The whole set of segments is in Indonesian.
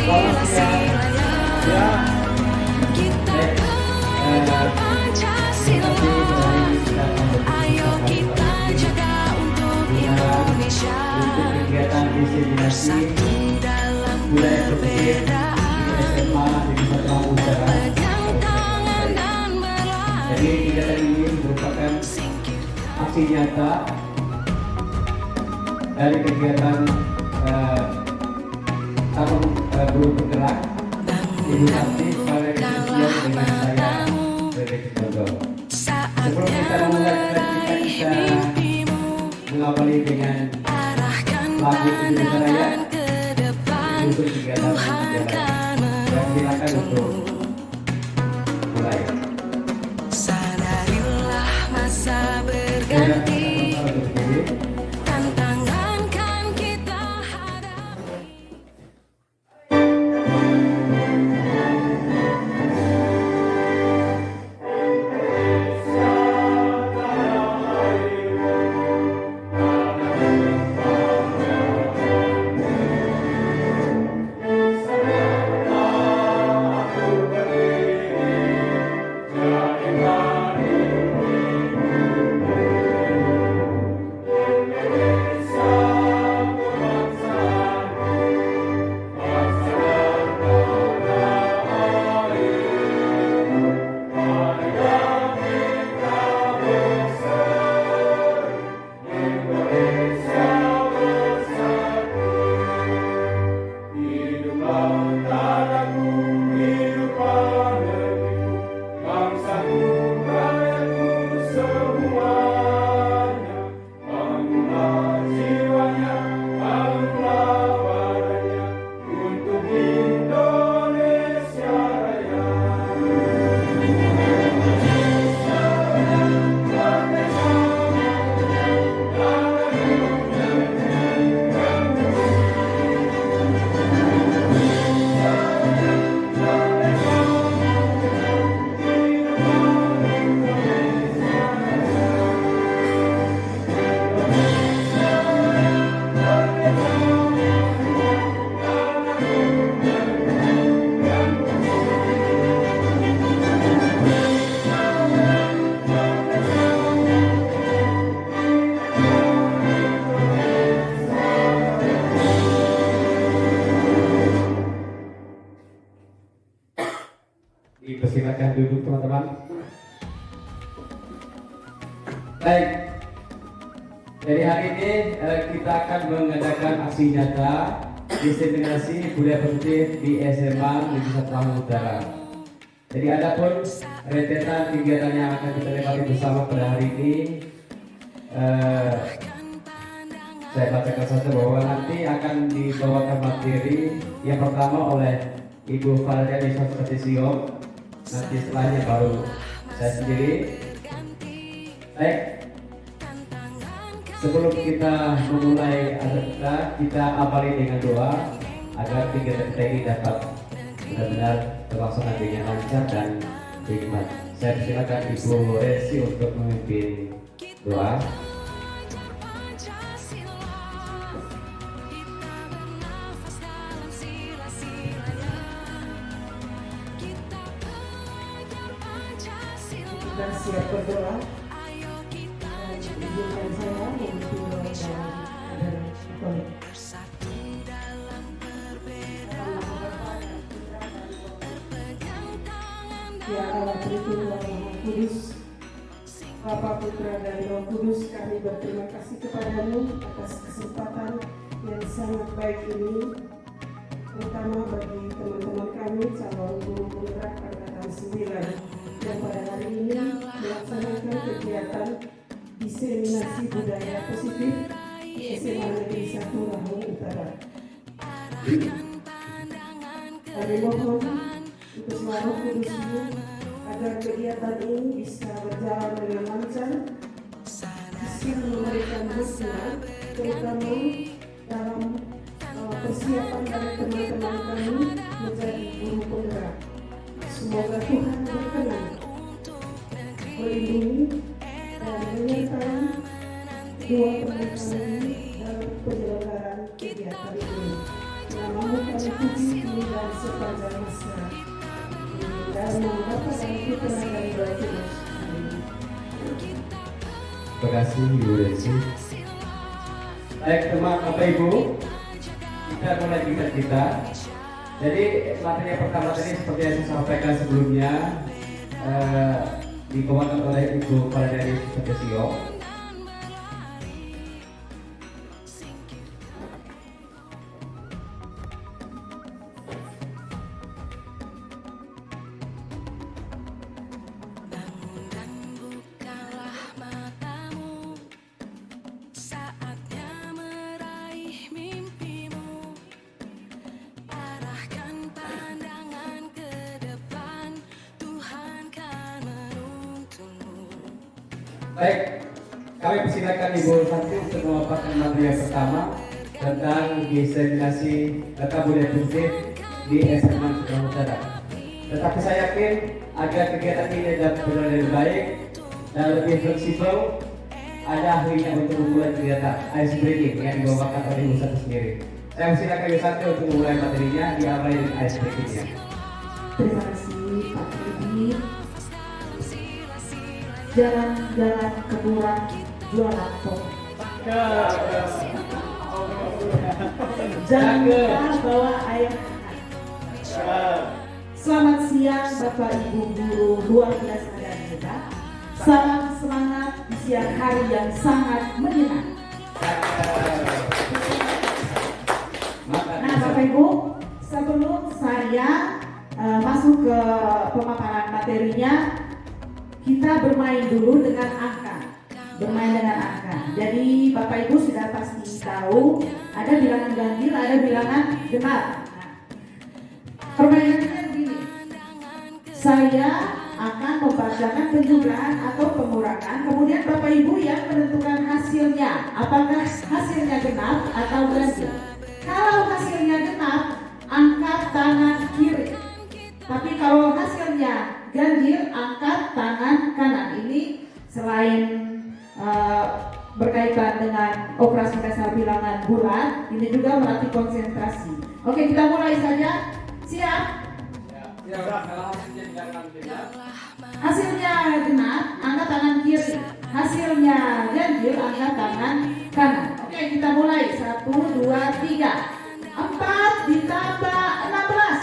sila-silanya. Kita pegang Pancasila. Ayo kita jaga untuk Indonesia. Bersatu dalam perbedaan. Pegang tangan dan berlari. Jadi kegiatan ini merupakan aksi nyata dari kegiatan tabung guru penggerak Ibu Santi Valerie dengan saya Bebek Dodo. Sebelum kita memulai kita mengawali dengan lagu Indonesia Raya untuk kegiatan berjalan. Dan silakan untuk mulai. Sadarilah masa berganti, tantangan kan kita hadapi. Dipersilakan duduk teman-teman. Baik, jadi hari ini kita akan mengadakan aksi nyata diseminasi budaya positif di SMA Negeri 1 Lampung Utara. Jadi adapun rentetan kegiatan yang akan kita lewati bersama pada hari ini, saya bacakan saja bahwa nanti akan dibawakan materi yang pertama oleh Ibu Valerie Sospetisio. Nanti setelahnya baru saya sendiri. Baik, sebelum kita memulai acara kita awali dengan doa agar kegiatan kita ini dapat benar-benar terlaksana dengan lancar dan hikmat. Saya persilakan Ibu Resi untuk memimpin doa. Kita siap berdoa. Izinkan saya memimpin doa dan Bersatu dalam perbedaan. Pegang tangan Ya Allah Tritunggal Maha Kudus, Bapa, Putra dan Roh Kudus, kami berterima kasih kepadamu atas kesempatan yang sangat baik ini, terutama bagi teman-teman kami calon guru penggerak angkatan 9 yang pada hari ini melaksanakan kegiatan diseminasi budaya positif di SMA Negeri 1 Lampung Utara. Kami mohon untuk Roh Kudus-Mu agar kegiatan ini bisa berjalan dengan lancar, bisa memberikan hikmat, terutama dalam persiapan dari teman-teman kami menjadi guru penggerak. Semoga Tuhan berkenan melindungi dan menyertai dua teman kami dalam penyelenggaraan kegiatan ini. Namamu kami puji, Putra dan Roh Kudus. Amin. Terima kasih Ibu Desi. Baik teman Bapak Ibu, kita mulai kita. Jadi materi yang pertama tadi seperti yang saya sampaikan sebelumnya dibawakan oleh Ibu Paladari Sutesio. Bangun dan bukalah matamu, saatnya meraih mimpimu. Arahkan pandangan ke depan, Tuhan kan menuntunmu. Baik, kami persilakan Ibu Santi untuk memaparkan materi yang pertama tentang diseminasi data budaya positif di SMA Sumatera Utara. Tetapi saya yakin agar kegiatan ini dapat berjalan lebih baik dan lebih fleksibel, ada ahlinya untuk memulai kegiatan ice breaking yang dibawakan oleh Ibu Santi sendiri. Saya persilakan Ibu Santi untuk memulai materinya, diawali dengan ice breakingnya. Terima kasih Pak Rudi. Jalan-jalan ke Burang jual laptop. Jangan lupa bawa air hangat. Selamat siang Bapak Ibu guru luar biasa dan hebat. Salam semangat di siang hari yang sangat menyenangkan. Nah Bapak Ibu, sebelum saya masuk ke pemaparan materinya, kita bermain dulu dengan angka. Jadi Bapak Ibu sudah pasti tahu ada bilangan ganjil, ada bilangan genap. Nah, permainannya begini. Saya akan membacakan penjumlahan atau pengurangan, kemudian Bapak Ibu yang menentukan hasilnya, apakah hasilnya genap atau ganjil. Kalau hasilnya genap, angkat tangan kiri. Tapi kalau hasilnya ganjil, angkat tangan kanan. Ini selain berkaitan dengan operasi dasar bilangan bulat, ini juga melatih konsentrasi. Oke, kita mulai saja. Siap? Hasilnya genap, angkat tangan kiri. Hasilnya ganjil, angkat tangan kanan. Oke, kita mulai. 1, 2, 3. 4 ditambah 16.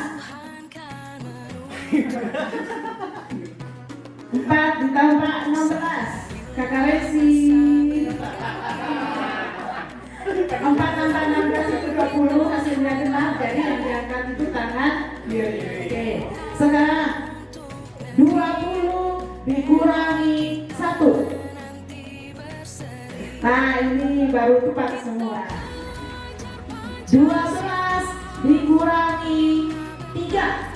4 ditambah 16. Kakak Lesi. 4 tambah 16 itu 20. Hasilnya genap, jadi yang diangkat itu tangan kiri. Oke, sekarang 20 dikurangi 1. Nah ini baru tepat semua. 12 dikurangi 3.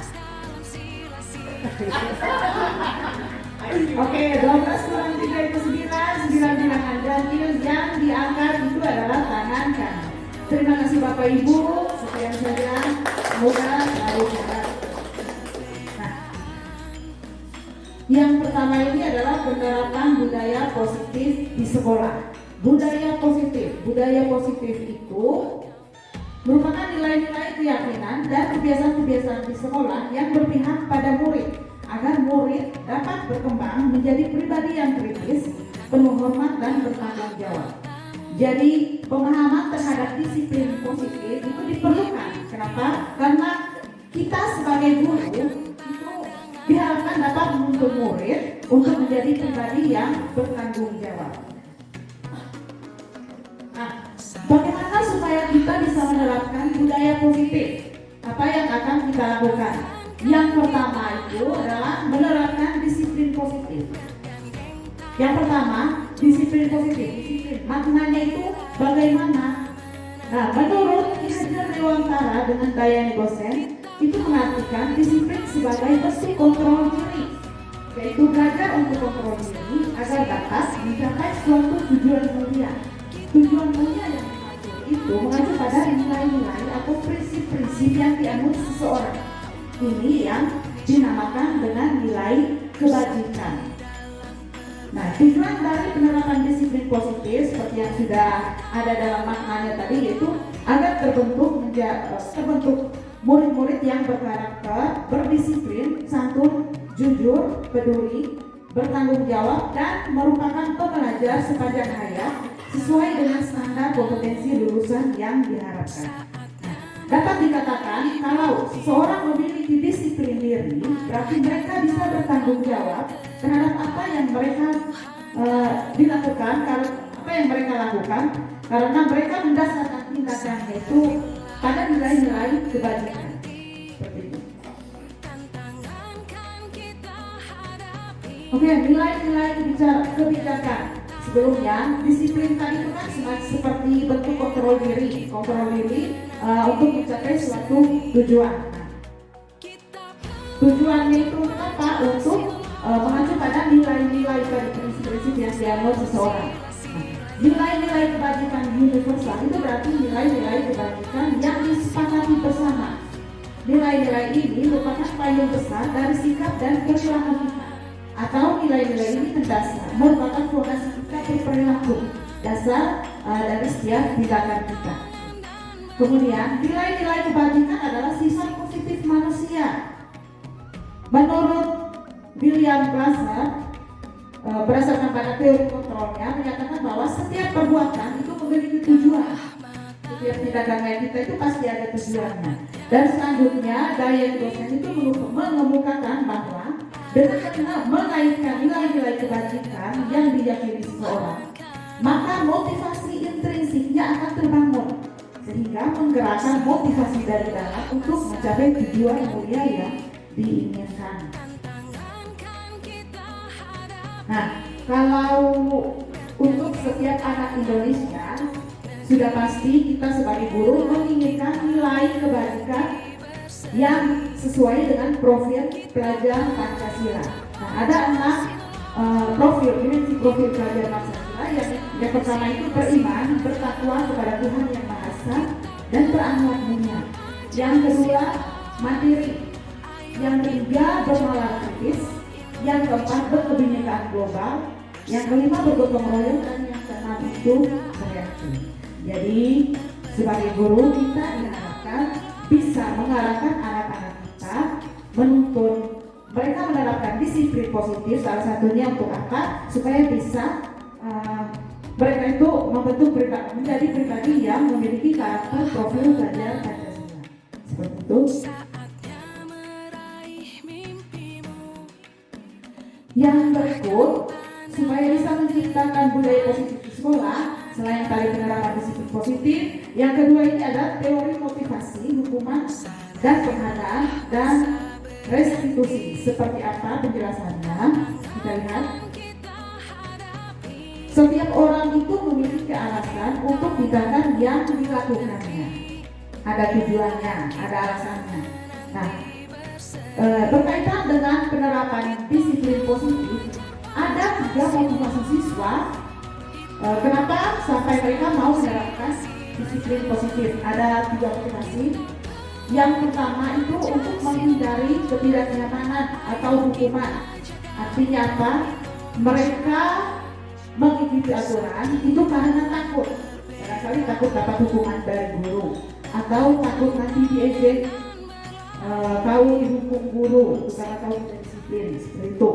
Oke, 12 kurang 3 itu 9. 9 bilangan ganjil, yang diangkat itu adalah tangan kanan. Terima kasih Bapak Ibu. Sekian saja. Semoga selalu sehat. Nah, yang pertama ini adalah penerapan budaya positif di sekolah. Budaya positif itu merupakan nilai-nilai keyakinan dan kebiasaan-kebiasaan di sekolah yang berpihak pada murid, agar murid dapat berkembang menjadi pribadi yang kritis, penuh hormat dan bertanggung jawab. Jadi pemahaman terhadap disiplin positif itu diperlukan. Kenapa? Karena kita sebagai guru itu diharapkan dapat menuntun murid untuk menjadi pribadi yang bertanggung jawab. Nah, bagaimana supaya kita bisa menerapkan budaya positif? Apa yang akan kita lakukan? Yang pertama itu adalah menerapkan disiplin positif. Yang pertama, disiplin positif. Disiplin maknanya itu bagaimana? Nah, menurut Ki Hajar Dewantara dengan Dayani Gosen, itu mengartikan disiplin sebagai bentuk kontrol diri, yaitu belajar untuk kontrol diri agar dapat mencapai suatu tujuan mulia. Tujuan mulia yang dimaksud itu mengacu pada nilai-nilai atau prinsip-prinsip yang dianut seseorang. Ini yang dinamakan dengan nilai kebajikan. Nah, tujuan dari penerapan disiplin positif seperti yang sudah ada dalam maknanya tadi, yaitu agar terbentuk murid-murid yang berkarakter, berdisiplin, santun, jujur, peduli, bertanggung jawab, dan merupakan pembelajar sepanjang hayat sesuai dengan standar kompetensi lulusan yang diharapkan. Nah, dapat dikatakan kalau seseorang memiliki disiplin diri, berarti mereka bisa bertanggung jawab terhadap apa yang mereka dilakukan, apa yang mereka lakukan, karena mereka mendasarkan tindakannya itu pada nilai-nilai kebajikan. Seperti itu. Oke, nilai-nilai kebijakan. Sebelumnya, disiplin tadi itu kan seperti bentuk kontrol diri untuk mencapai suatu tujuan. Nah, tujuannya itu apa? Untuk mengacu pada nilai-nilai dari prinsip-prinsip yang dianut seseorang. Nah, nilai-nilai kebajikan universal itu berarti nilai-nilai kebajikan yang disepakati bersama. Nilai-nilai ini merupakan payung besar dari sikap dan perilaku kita, atau nilai-nilai ini mendasar merupakan fondasi kita berperilaku dasar dari setiap tindakan kita. Kemudian nilai-nilai kebajikan adalah sifat positif manusia. Menurut William Glasser, berdasarkan pada teori kontrolnya, menyatakan bahwa setiap perbuatan itu memiliki tujuan. Setiap tindakan kita itu pasti ada tujuannya. Dan selanjutnya, Diane dosen itu mengemukakan bahwa dengan mengaitkan nilai-nilai kebajikan yang diyakini seseorang, maka motivasi intrinsiknya akan terbangun, sehingga menggerakkan motivasi dari dalam untuk mencapai tujuan mulia yang diinginkan. Nah, kalau untuk setiap anak Indonesia, sudah pasti kita sebagai guru menginginkan nilai kebajikan yang sesuai dengan profil pelajar Pancasila. Nah, ada 6 dimensi profil pelajar Pancasila. Yang pertama itu beriman, bertakwa kepada Tuhan Yang Maha Esa dan berakhlak mulia. Yang kedua, mandiri. Yang ketiga, bernalar kritis. Yang keempat, berkebinekaan global. Yang kelima, bergotong royong, dan yang keenam itu bereaksi. Jadi sebagai guru kita diharapkan bisa mengarahkan anak-anak kita menuntun mereka menerapkan disiplin positif, salah satunya untuk apa? Supaya bisa mereka itu membentuk menjadi pribadi yang memiliki karakter profil pelajar Pancasila. Seperti itu. Yang berikut, supaya bisa menciptakan budaya positif di sekolah, selain tadi penerapan disiplin positif, yang kedua ini adalah teori motivasi, hukuman, dan penghargaan dan restitusi. Seperti apa penjelasannya? Kita lihat. Setiap orang itu memiliki alasan untuk tindakan yang dilakukannya. Ada tujuannya, ada alasannya. Nah, berkaitan dengan penerapan disiplin positif, ada 3 motivasi siswa kenapa sampai mereka mau menerapkan disiplin positif. Ada 3 motivasi. Yang pertama itu untuk menghindari ketidaknyamanan atau hukuman. Artinya apa? Mereka mengikuti aturan itu karena takut. Barangkali takut dapat hukuman dari guru, atau takut nanti diejek, kau dihukum guru karena kau tidak disiplin, seperti itu.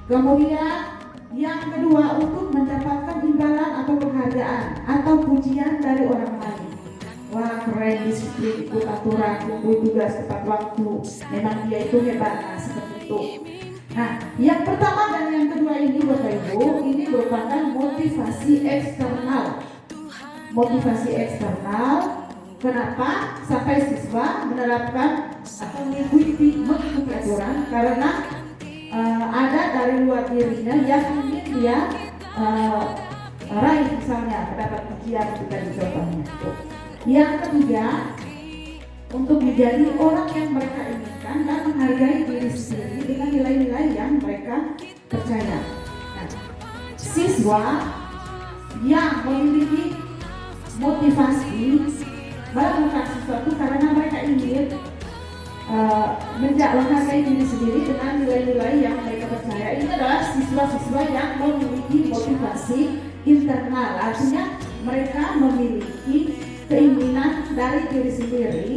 Kemudian yang kedua, untuk mendapatkan imbalan atau penghargaan atau pujian dari orang lain. Wah, keren, disiplin, ikut aturan, kumpul tugas tepat waktu, memang dia itu hebat, nah, seperti itu. Nah, yang pertama dan yang kedua ini Bapak Ibu, ini merupakan motivasi eksternal. Motivasi eksternal, kenapa sampai siswa menerapkan atau mengikuti aturan? Karena ada dari luar dirinya yang ingin dia raih, misalnya mendapat pujian ketika dicontohnya. Yang ketiga, untuk menjadi orang yang mereka inginkan dan menghargai diri sendiri dengan nilai-nilai yang mereka percaya. Nah, siswa yang memiliki motivasi melakukan sesuatu karena mereka ingin menghargai diri sendiri dengan nilai-nilai yang mereka percaya. Ini adalah siswa-siswa yang memiliki motivasi internal, artinya mereka memiliki keinginan dari diri sendiri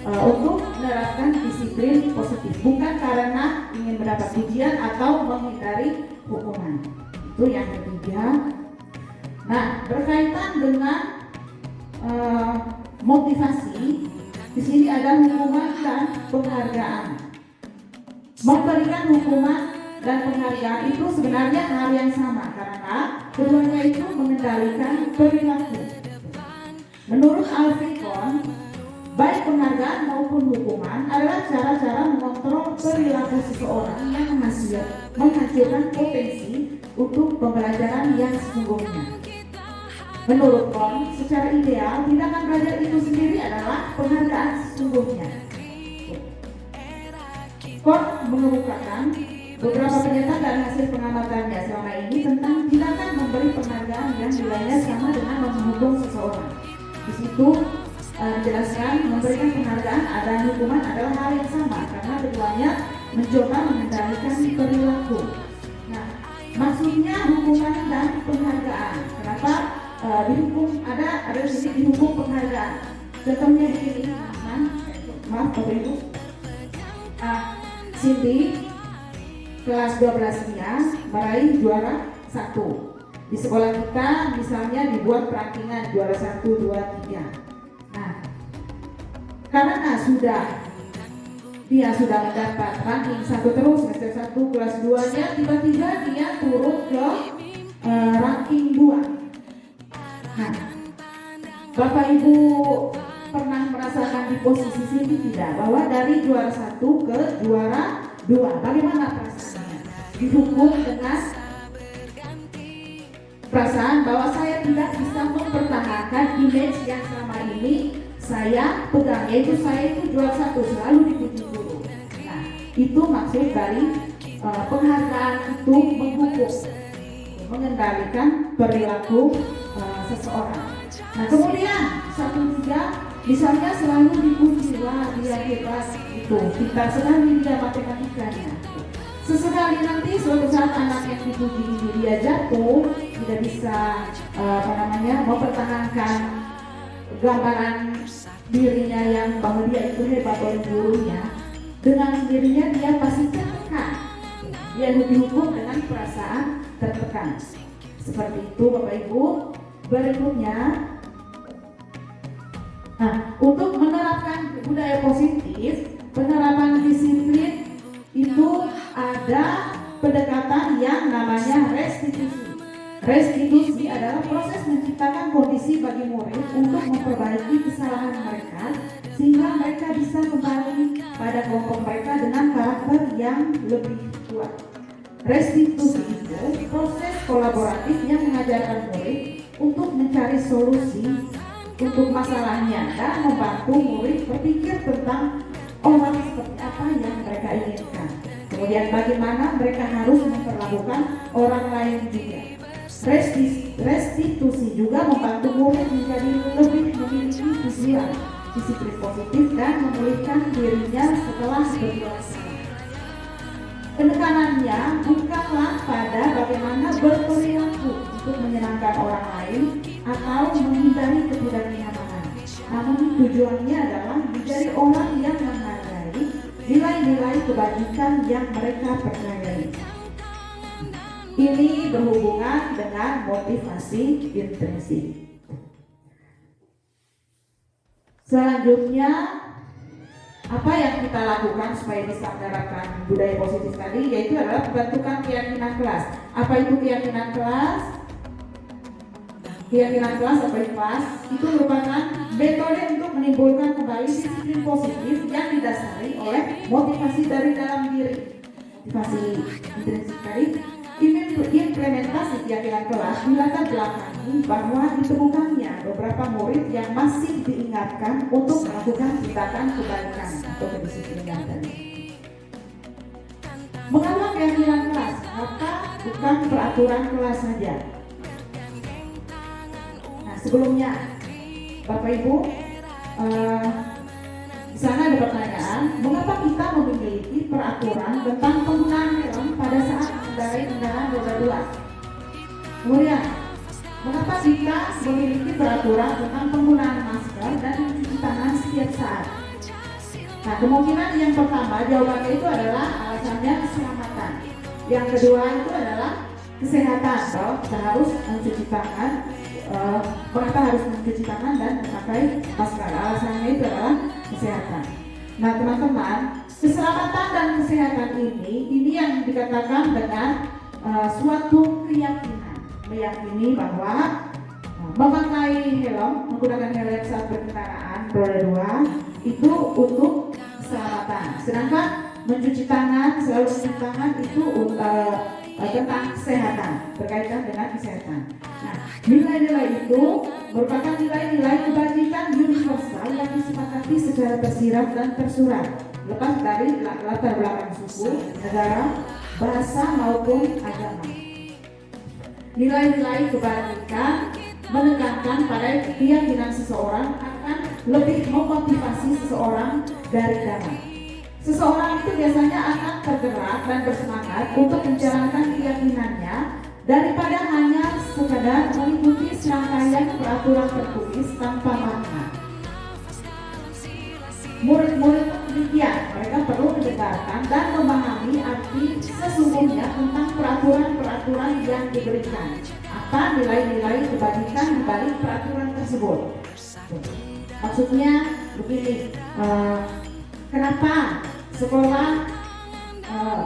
untuk menerapkan disiplin positif, bukan karena ingin mendapat pujian atau menghindari hukuman. Itu yang ketiga. Nah, berkaitan dengan motivasi, di sini ada hukuman dan penghargaan. Memberikan hukuman dan penghargaan itu sebenarnya hal yang sama karena keduanya itu mengendalikan perilaku. Menurut Alfred, baik penghargaan maupun hukuman adalah cara-cara mengontrol perilaku seseorang yang menghasilkan potensi untuk pembelajaran yang sesungguhnya. Menurut Kohn, secara ideal tindakan belajar itu sendiri adalah penghargaan sesungguhnya. Kohn mengemukakan beberapa pernyataan dan hasil pengamatannya selama ini tentang tindakan memberi penghargaan yang nilainya sama dengan menghukum seseorang. Di situ dijelaskan memberikan penghargaan dan hukuman adalah hal yang sama karena keduanya mencoba mengendalikan perilaku. Nah, maksudnya hukuman dan penghargaan. Kenapa dihukum ada di sini dihukum penghargaan? Contohnya di sini, maaf Bapak Ibu, Cindy kelas 12-nya meraih juara 1. Di sekolah kita misalnya dibuat perankingan juara 1, 2, 3. Nah, karena dia sudah mendapat ranking 1 terus semester 1 kelas 2-nya, tiba-tiba dia turun ke ranking 2. Nah, Bapak Ibu pernah merasakan di posisi sini tidak? Bahwa dari juara 1 ke juara 2, bagaimana perasaannya? Dihukum dengan perasaan bahwa saya tidak bisa mempertahankan image yang selama ini saya pegang, yaitu saya itu juara 1, selalu dipuji guru. Nah, itu maksud dari penghargaan itu menghukum, mengendalikan perilaku seseorang. Nah, kemudian 1-3 misalnya selalu dipuji, wah dia hebat, itu kita sekali dia matematikanya. Sesekali nanti suatu saat anak yang dipuji ini dia jatuh, tidak bisa mempertahankan gambaran dirinya yang bahwa dia itu hebat oleh gurunya, dengan dirinya dia pasti tertekan. Dia dihukum dengan perasaan tertekan. Seperti itu Bapak Ibu. Berikutnya, nah, untuk menerapkan budaya positif, penerapan disiplin itu ada pendekatan yang namanya restitusi. Restitusi adalah proses menciptakan kondisi bagi murid untuk memperbaiki kesalahan mereka sehingga mereka bisa kembali pada kelompok mereka dengan karakter yang lebih kuat. Restitusi itu proses kolaboratif yang mengajarkan murid untuk mencari solusi untuk masalahnya dan membantu murid berpikir tentang orang seperti apa yang mereka inginkan. Kemudian bagaimana mereka harus memperlakukan orang lain juga. Restitusi juga membantu murid menjadi lebih memiliki pikiran disiplin positif dan memulihkan dirinya setelah berbuat salah. Penekanannya bukanlah pada bagaimana berperilaku untuk menyenangkan orang lain atau menghindari ketidaknyamanan, namun tujuannya adalah menjadi orang yang menghargai nilai-nilai kebajikan yang mereka percayai. Ini berhubungan dengan motivasi intrinsik. Selanjutnya, apa yang kita lakukan supaya bisa menerapkan budaya positif tadi, yaitu adalah pembentukan keyakinan kelas. Apa itu keyakinan kelas? Keyakinan kelas atau kelas itu merupakan metode untuk menimbulkan kembali disiplin positif yang didasari oleh motivasi dari dalam diri. Motivasi intrinsik tadi, implementasi keyakinan kelas dilatar belakangi bahwa ditemukannya beberapa murid yang masih diingatkan untuk melakukan tindakan kebaikan atau kedisiplinan tadi. Mengapa keyakinan kelas? Maka bukan peraturan kelas saja. Nah, sebelumnya Bapak Ibu, di sana ada pertanyaan, mengapa kita memiliki peraturan tentang penggunaan helm pada saat mengendarai kendaraan roda 2? Kemudian, mengapa kita memiliki peraturan tentang penggunaan masker dan mencuci tangan setiap saat? Nah, kemungkinan yang pertama jawabannya itu adalah alasannya keselamatan. Yang kedua itu adalah kesehatan. Kita harus mencuci tangan. Mengapa harus mencuci tangan dan memakai masker? Alasannya itu adalah kesehatan. Nah, teman-teman, keselamatan dan kesehatan ini yang dikatakan dengan suatu keyakinan, meyakini bahwa memakai helm, menggunakan helm saat berkendaraan roda 2 itu untuk keselamatan. Sedangkan mencuci tangan, selalu mencuci tangan itu tentang kesehatan, berkaitan dengan kesehatan. Nah, nilai-nilai itu merupakan nilai-nilai kebajikan universal yang disepakati secara tersirat dan tersurat, lepas dari latar belakang suku, negara, bahasa maupun agama. Nilai-nilai kebajikan menekankan pada keyakinan seseorang akan lebih memotivasi seseorang dari dalam. Seseorang itu biasanya akan tergerak dan bersemangat untuk menjalankan keyakinannya daripada hanya sekadar mengikuti serangkaian peraturan tertulis tanpa makna. Murid-murid demikian, mereka perlu mendengarkan dan memahami arti sesungguhnya tentang peraturan-peraturan yang diberikan. Apa nilai-nilai kebajikan di balik peraturan tersebut? Maksudnya begini, kenapa sekolah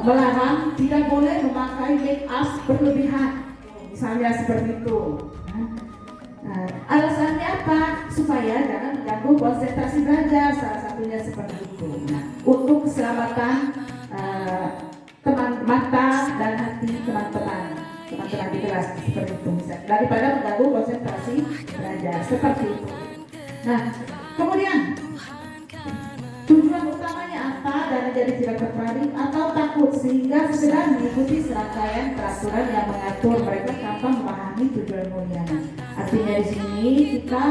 melarang tidak boleh memakai make up berlebihan, misalnya seperti itu. Alasannya apa? Supaya jangan mengganggu konsentrasi belajar, salah satunya seperti itu. Nah, untuk keselamatan teman mata dan hati teman-teman di kelas seperti itu, daripada mengganggu konsentrasi belajar seperti itu. Nah, kemudian tujuan utamanya apa? Dan jadi tidak tertarik atau takut sehingga sekedar mengikuti serangkaian peraturan yang mengatur mereka tanpa memahami tujuan mulianya. Artinya di sini kita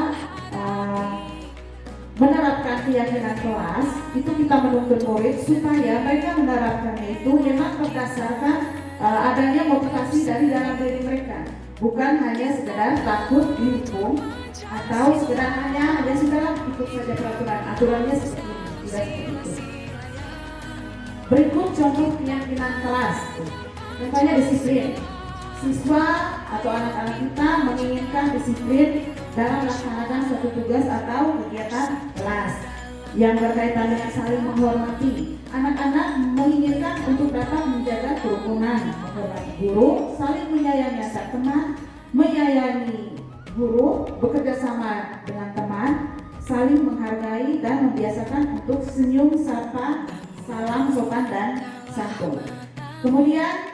menerapkan keyakinan kelas itu kita menuntut murid supaya mereka menerapkannya itu memang berdasarkan adanya motivasi dari dalam diri mereka, bukan hanya sekedar takut dihukum atau sekedar hanya sudah ikut saja aturannya seperti ini, tidak seperti itu. Berikut contoh keyakinan kelas. Contohnya disiplin. Siswa atau anak-anak kita menginginkan disiplin dalam melaksanakan suatu tugas atau kegiatan kelas yang berkaitan dengan saling menghormati. Anak-anak menginginkan untuk dapat menjaga kerukunan, menghormati guru, saling menyayangi antar teman, menyayangi guru, bekerja sama dengan teman, saling menghargai dan membiasakan untuk senyum, sapa, salam, sopan dan santun. Kemudian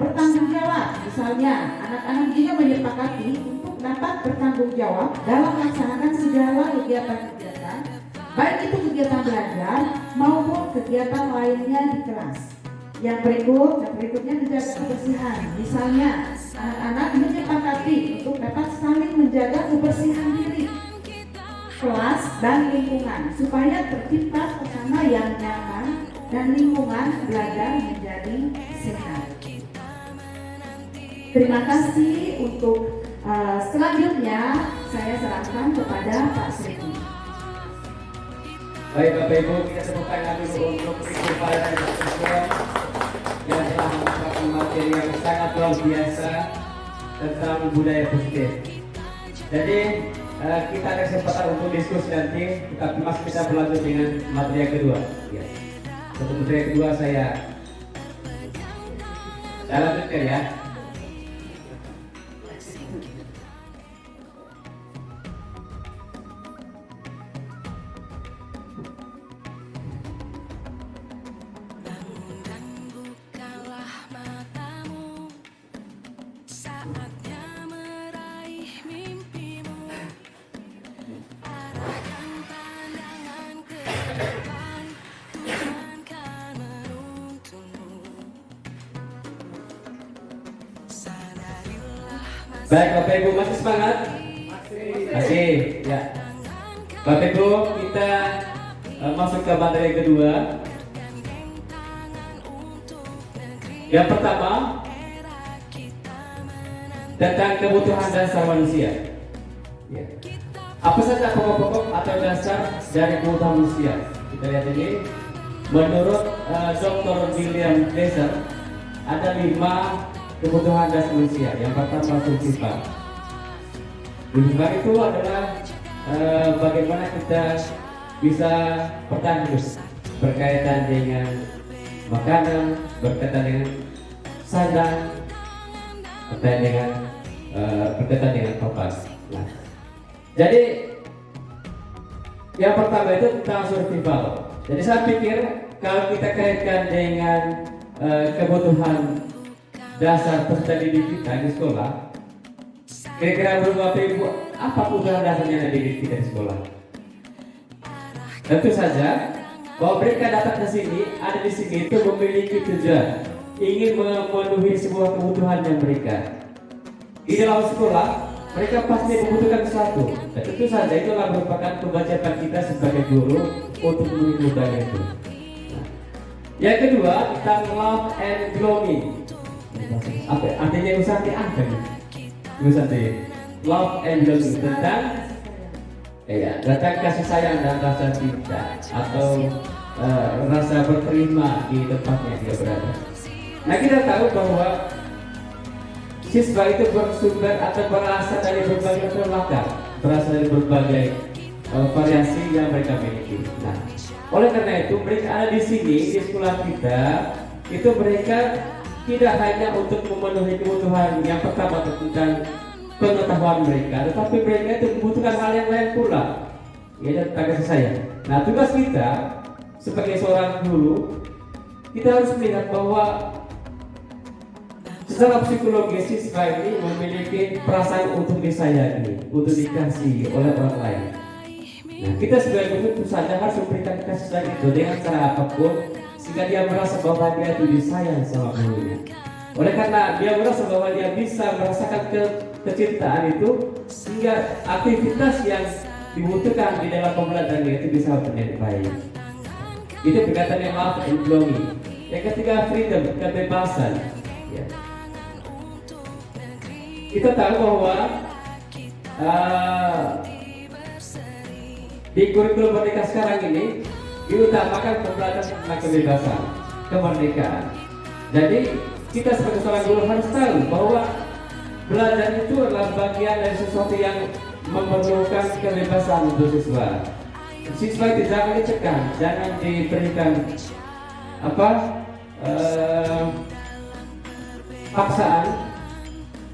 bertanggung jawab, misalnya anak-anak juga menyepakati untuk dapat bertanggung jawab dalam melaksanakan segala kegiatan-kegiatan, baik itu kegiatan belajar maupun kegiatan lainnya di kelas. Yang berikutnya menjaga kebersihan, misalnya anak-anak menyepakati untuk dapat saling menjaga kebersihan diri, kelas dan lingkungan supaya tercipta suasana yang nyaman dan lingkungan belajar menjadi sehat. Terima kasih. Untuk selanjutnya saya serahkan kepada Pak Sri. Baik Bapak Ibu, kita tepuk tangan dulu untuk Ibu para siswa yang telah mendapatkan materi yang sangat luar biasa tentang budaya positif. Jadi kita ada kesempatan untuk diskusi nanti, tetapi mas kita berlanjut dengan materi yang kedua. Ya. Untuk materi yang kedua saya lanjutkan ya. Baik Bapak Ibu, masih semangat? Masih. Ya. Bapak Ibu, kita masuk ke materi yang kedua. Yang pertama tentang kebutuhan dasar manusia. Ya. Apa saja pokok-pokok atau dasar dari kebutuhan manusia? Kita lihat ini. Menurut Dr. William Glaser, ada 5 kebutuhan dasar manusia. Yang pertama survival. Survival itu adalah bagaimana kita bisa bertahan hidup, berkaitan dengan makanan, berkaitan dengan sandang, berkaitan dengan papan. Nah, jadi yang pertama itu tentang survival. Jadi saya pikir kalau kita kaitkan dengan kebutuhan dasar peserta didik kita di sekolah, kira-kira menurut Bapak Ibu apa kebutuhan dasarnya didik kita di sekolah? Tentu saja bahwa mereka datang ke sini, ada di sini itu memiliki tujuan, ingin memenuhi sebuah kebutuhannya mereka. Di dalam sekolah, mereka pasti membutuhkan sesuatu. Dan tentu saja itulah merupakan kewajiban kita sebagai guru untuk memenuhi kebutuhan itu. Nah, yang kedua tentang love and belonging. Apa artinya usaha apa nih? Usaha love and belonging tentang tentang kasih sayang dan rasa cinta atau rasa berterima di tempatnya dia berada. Nah, kita tahu bahwa siswa itu bersumber atau berasal dari berbagai latar, berasal dari berbagai variasi yang mereka miliki. Nah, oleh karena itu mereka ada di sini di sekolah kita, itu mereka tidak hanya untuk memenuhi kebutuhan yang pertama tentang pengetahuan mereka, tetapi mereka itu membutuhkan hal yang lain pula, yaitu tentang kasih sayang. Nah, tugas kita sebagai seorang guru, kita harus melihat bahwa secara psikologis siswa ini memiliki perasaan untuk disayangi, untuk dikasihi oleh orang lain. Nah, kita sebagai guru tentu saja harus memberikan kasih sayang itu dengan cara apapun, sehingga dia merasa bahwa dia itu disayang sama gurunya. Oleh karena dia merasa bahwa dia bisa merasakan kecintaan itu, sehingga aktivitas yang dibutuhkan di dalam pembelajaran itu bisa menjadi baik. Itu berkaitan dengan love and belonging. Yang ketiga, freedom, kebebasan. Ya. Kita tahu bahwa di kurikulum Merdeka sekarang ini diutamakan pembelajaran tentang kebebasan, kemerdekaan. Jadi kita sebagai seorang guru harus tahu bahwa belajar itu adalah bagian dari sesuatu yang memerlukan kebebasan untuk siswa. Siswa itu jangan dicekam, jangan diberikan paksaan.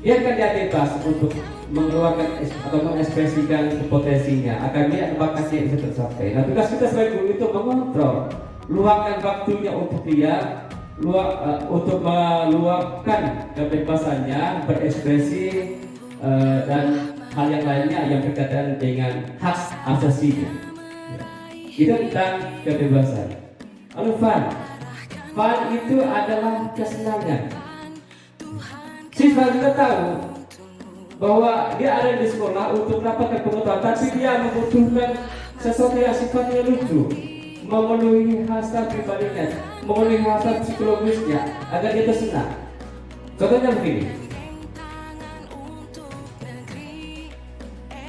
Biarkan dia bebas untuk mengeluarkan atau mengekspresikan potensinya agar dia bakatnya bisa tercapai. Nah, tugas kita sebagai guru itu mengontrol, luangkan waktunya untuk dia, untuk meluapkan kebebasannya berekspresi dan hal yang lainnya yang berkaitan dengan hak asasinya. Itu tentang kebebasan. Lalu fun itu adalah kesenangan. Siswa juga tahu bahwa dia ada di sekolah untuk mendapatkan pengetahuan, tapi dia membutuhkan sesuatu yang sifatnya lucu, memenuhi hasrat pribadinya, memenuhi hasrat psikologisnya agar dia senang. Contohnya begini,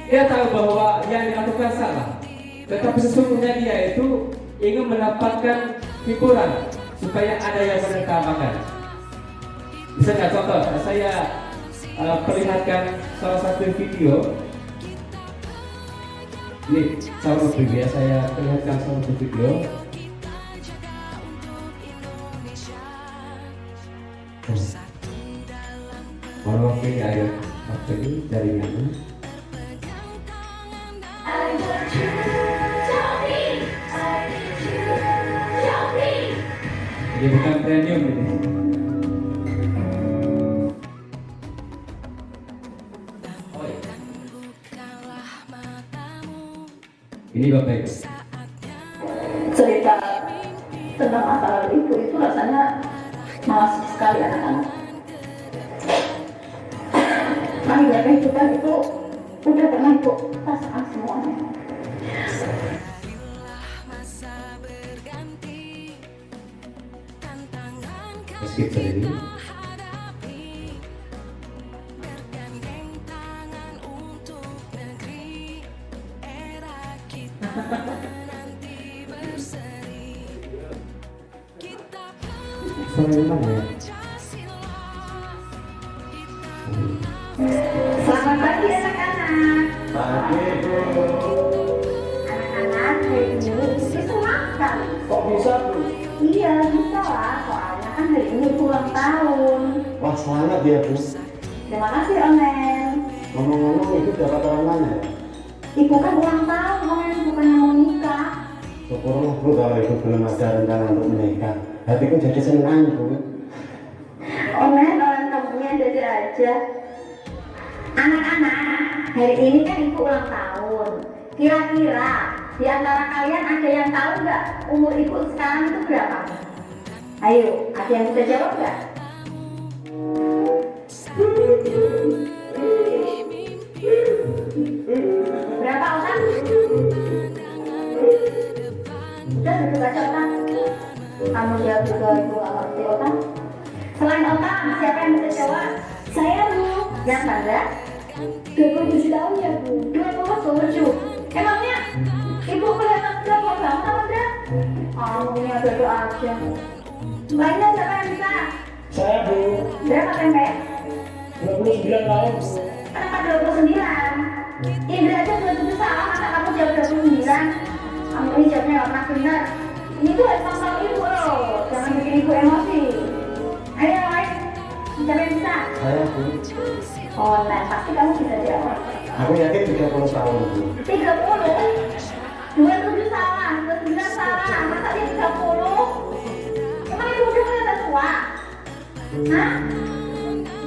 dia tahu bahwa yang dilakukan salah, tetapi sesungguhnya dia itu ingin mendapatkan hiburan supaya ada yang menertawakan. Misalnya contoh, saya perlihatkan salah satu video. Ini salah satu video, saya perlihatkan salah satu video. Kalau ini ada apa ini jaringannya? Ini bukan premium ini. Ini Bapak Ibu. Cerita tentang masa lalu itu rasanya malas sekali anak-anak. Akhirnya kehidupan itu udah pernah ibu rasakan semuanya. Skip tadi. Sampai mana ya? Selamat pagi anak-anak. Pagi Bu. Anak-anak hari ini itu makan. Kok bisa Bu? Iya bisa lah, soalnya kan hari ini ulang tahun. Wah selamat ya Bu. Terima kasih Omen. Ngomong-ngomong itu dapat orang mana ya? Ibu kan ulang tahun, Omen bukan mau nikah. Syukurlah Bu kalau Ibu belum ada rencana untuk menikah. Hatiku jadi senang Bu. Omen orang kampungnya dada aja. Anak-anak, hari ini kan ibu ulang tahun. Kira-kira di antara kalian ada yang tahu nggak umur ibu sekarang itu berapa? Ayo, ada yang bisa jawab nggak? Berapa Otan? Udah duduk aja Otan. Kamu jawab juga ibu nggak ngerti Otan. Selain Otan, siapa yang bisa jawab? Saya Bu. Yang mana? 27 tahun ya Bu. 27. Emangnya ibu kelihatan tua banget apa enggak? Ini ada aja. Lainnya siapa yang bisa? Saya Bu. Berapa tempe? 29 tahun Bu. Kenapa 29? Indra aja 27 salah, masa kamu jawab 29? Kamu ini jawabnya gak pernah benar. Ini tuh emang sama ibu loh, jangan bikin ibu emosi. Ayo, lain. Siapa yang bisa? Saya Bu. Oh, nah pasti kamu bisa jawab. Aku yakin 30 tahun Bu. 30? 27 salah, 29 salah, masa dia 30? Emang ibu udah kelihatan tua? Hah?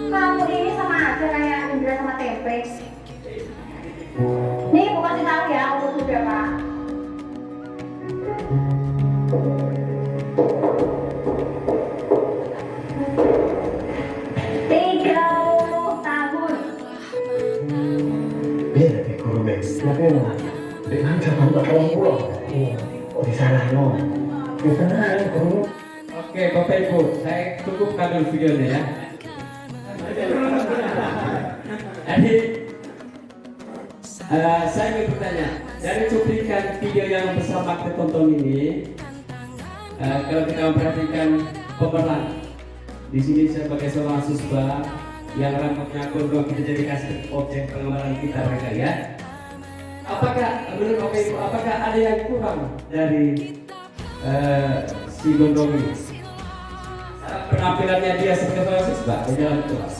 Kamu ini sama aja kayak Indra sama tempe. Nih, aku kasih tahu ya umurku berapa. Tahun. Iya di guru Mek. Tapi emang dengan zaman tak pulang. Kok disalahno? Tenang Guru. Oke, Bapak Ibu, saya cukupkan dulu videonya ya. Jadi, saya ingin bertanya, dari cuplikan video yang bersama kita tonton ini, kalau kita memperhatikan pemeran, di sini saya sebagai seorang siswa yang rambutnya gondrong kita jadikan objek pengembangan kita mereka ya. Apakah menurut Bapak Ibu, apakah ada yang kurang dari si gondrong ini? Penampilannya dia sebagai seorang siswa di dalam kelas,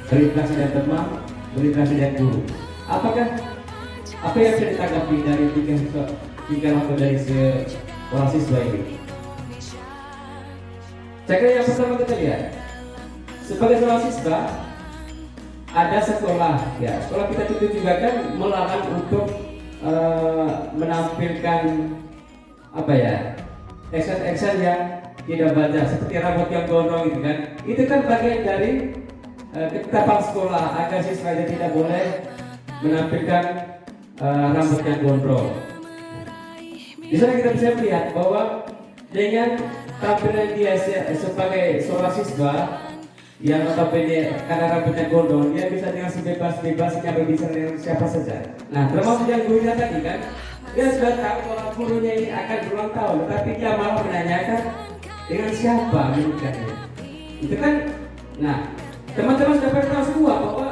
berinteraksi dengan teman, berinteraksi dengan guru. Apakah apa yang bisa ditanggapi dari tiga waktu dari seorang siswa ini? Saya kira yang pertama kita lihat, sebagai seorang siswa ada sekolah, ya sekolah kita itu juga kan melarang untuk menampilkan apa ya, action yang tidak baca seperti rambut yang gondrong gitu kan. Itu kan bagian dari ketetapan sekolah agar siswa itu tidak boleh menampilkan rambut yang gondrong. Di sana kita bisa melihat bahwa dengan tampilan dia sebagai seorang siswa yang notabene karena rambutnya gondrong, dia bisa dengan sebebas-bebasnya berbicara dengan siapa saja. Nah, termasuk yang gurunya tadi kan, dia sudah tahu bahwa gurunya ini akan berulang tahun, tetapi dia malah menanyakan dengan siapa menikahnya. Itu kan, nah teman-teman sudah pernah tahu semua bahwa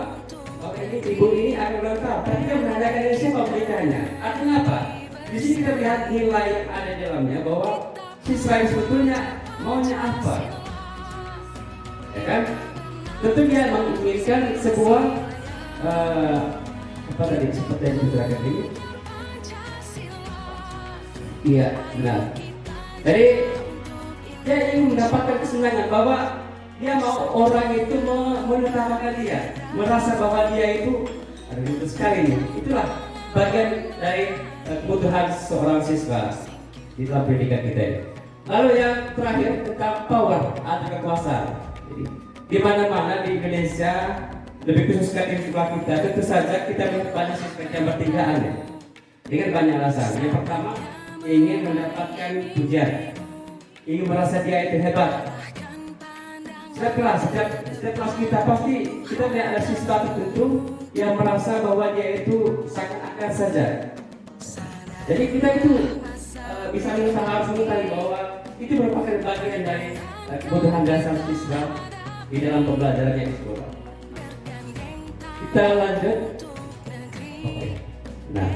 ini ibu ini akan berulang tahun, tapi dia menanyakan dengan siapa menikahnya. Artinya apa? Di sini kita lihat nilai yang ada di dalamnya bahwa siswa yang sebetulnya maunya apa, ya kan? Tentu dia menginginkan sebuah apa tadi seperti yang diterangkan ini. Iya, benar. Jadi dia ingin mendapatkan kesenangan bahwa dia mau orang itu menertawakan dia, merasa bahwa dia itu ada itu sekali nih. Itulah bagian dari kebutuhan seorang siswa di dalam pendidikan kita ini. Lalu yang terakhir tentang power atau kekuasaan. Jadi di mana-mana di Indonesia, lebih khususkan di sekolah kita, tentu saja kita melihat banyak siswa yang bertingkah aneh dengan banyak alasan. Yang pertama, ingin mendapatkan pujian, ingin merasa dia itu hebat. Setiap kelas kita pasti kita melihat ada siswa tertentu yang merasa bahwa dia itu sangat akal saja. Jadi kita itu bisa melihat hal sementara bahwa itu merupakan bagian dari kebutuhan dasar siswa di dalam pembelajarannya di sekolah. Kita lanjut. Oke. Nah,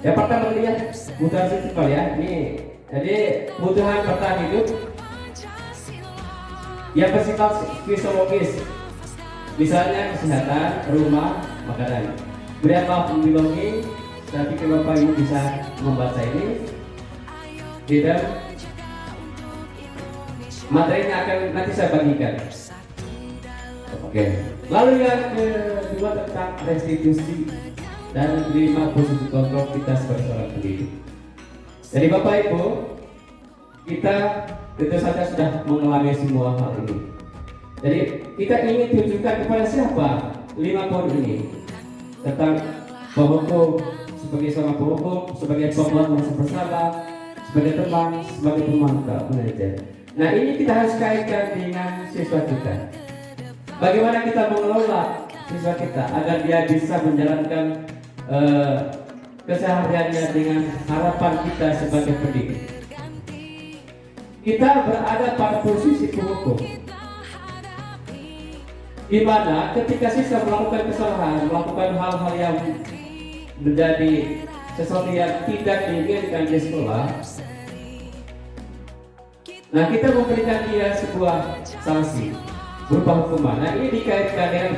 yang pertama lihat kebutuhan siswa ya. Ini jadi kebutuhan bertahan hidup yang bersifat fisiologis, misalnya kesehatan, rumah, makanan. Kemudian biologi, saya pikir Bapak Ibu bisa membaca ini. Tidak, materinya akan nanti saya bagikan. Oke. Lalu yang kedua tentang restitusi dan 5 posisi kontrol kita sebagai seorang pendidik. Jadi Bapak Ibu, kita tentu saja sudah mengalami semua hal ini. Jadi kita ingin tunjukkan kepada siapa 5 poin ini tentang penghukum sebagai seorang penghukum, sebagai pembuat merasa bersalah, sebagai teman, sebagai pemantau, manajer. Nah ini kita harus kaitkan dengan siswa kita. Bagaimana kita mengelola siswa kita agar dia bisa menjalankan kesehariannya dengan harapan kita sebagai pendidik. Kita berada pada posisi penghukum, di mana ketika siswa melakukan kesalahan, melakukan hal-hal yang menjadi sesuatu yang tidak diinginkan di sekolah, nah kita memberikan dia sebuah sanksi berupa hukuman. Nah ini dikaitkan dengan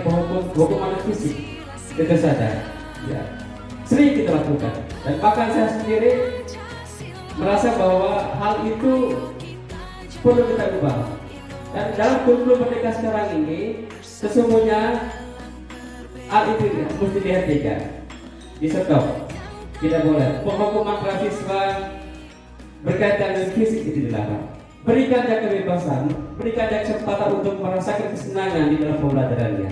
hukuman fisik, tentu saja. Ya, sering kita lakukan. Dan bahkan saya sendiri merasa bahwa hal itu perlu kita ubah. Dan dalam kurikulum Merdeka sekarang ini, sesungguhnya hal itu mesti dihentikan, di stop. Tidak boleh. Penghukuman kepada siswa berkaitan dengan fisik itu dilarang. Berikan dia kebebasan, berikan dia kesempatan untuk merasakan kesenangan di dalam pembelajarannya.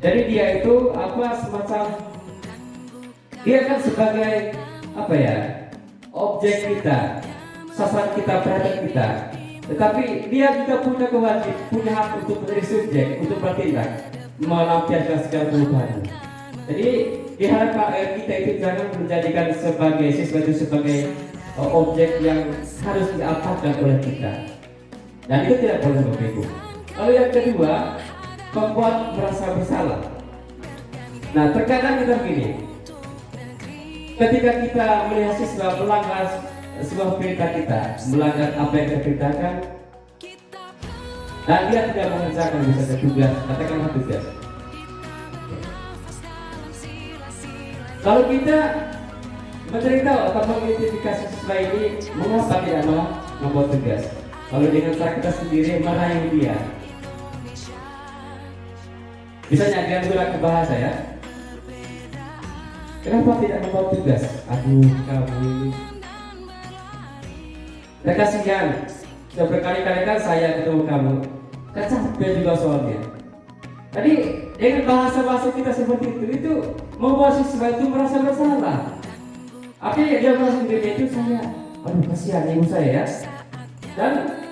Jadi dia itu semacam dia kan sebagai objek kita, sasaran kita, perhatian kita. Tetapi dia juga punya kewajiban, punya hak untuk menjadi subjek, untuk bertindak, melampiaskan segala kebutuhannya. Jadi diharapkan kita itu jangan menjadikan sebagai siswa itu sebagai objek yang harus diapakan oleh kita. Dan itu tidak boleh Bapak Ibu. Lalu yang kedua, membuat merasa bersalah. Nah terkadang kita begini, ketika kita melihat siswa melanggar sebuah perintah kita, melanggar apa yang kita perintahkan, dan dia tidak mengerjakan misalnya tugas, katakanlah tugas. Kalau kita mencari tahu atau mengidentifikasi siswa ini mengapa tidak membuat tugas, lalu dengan cara kita sendiri merayu dia. Misalnya dengan bilang ke bahasa ya, kenapa tidak membuat tugas? Aduh kamu ini. Dan kasihan, sudah berkali-kali kan saya ketemu kamu, kan capek juga soalnya. Tadi dengan bahasa-bahasa kita seperti itu membuat siswa itu merasa bersalah. Artinya dia merasa dirinya itu saya, aduh kasihan ibu saya ya. Dan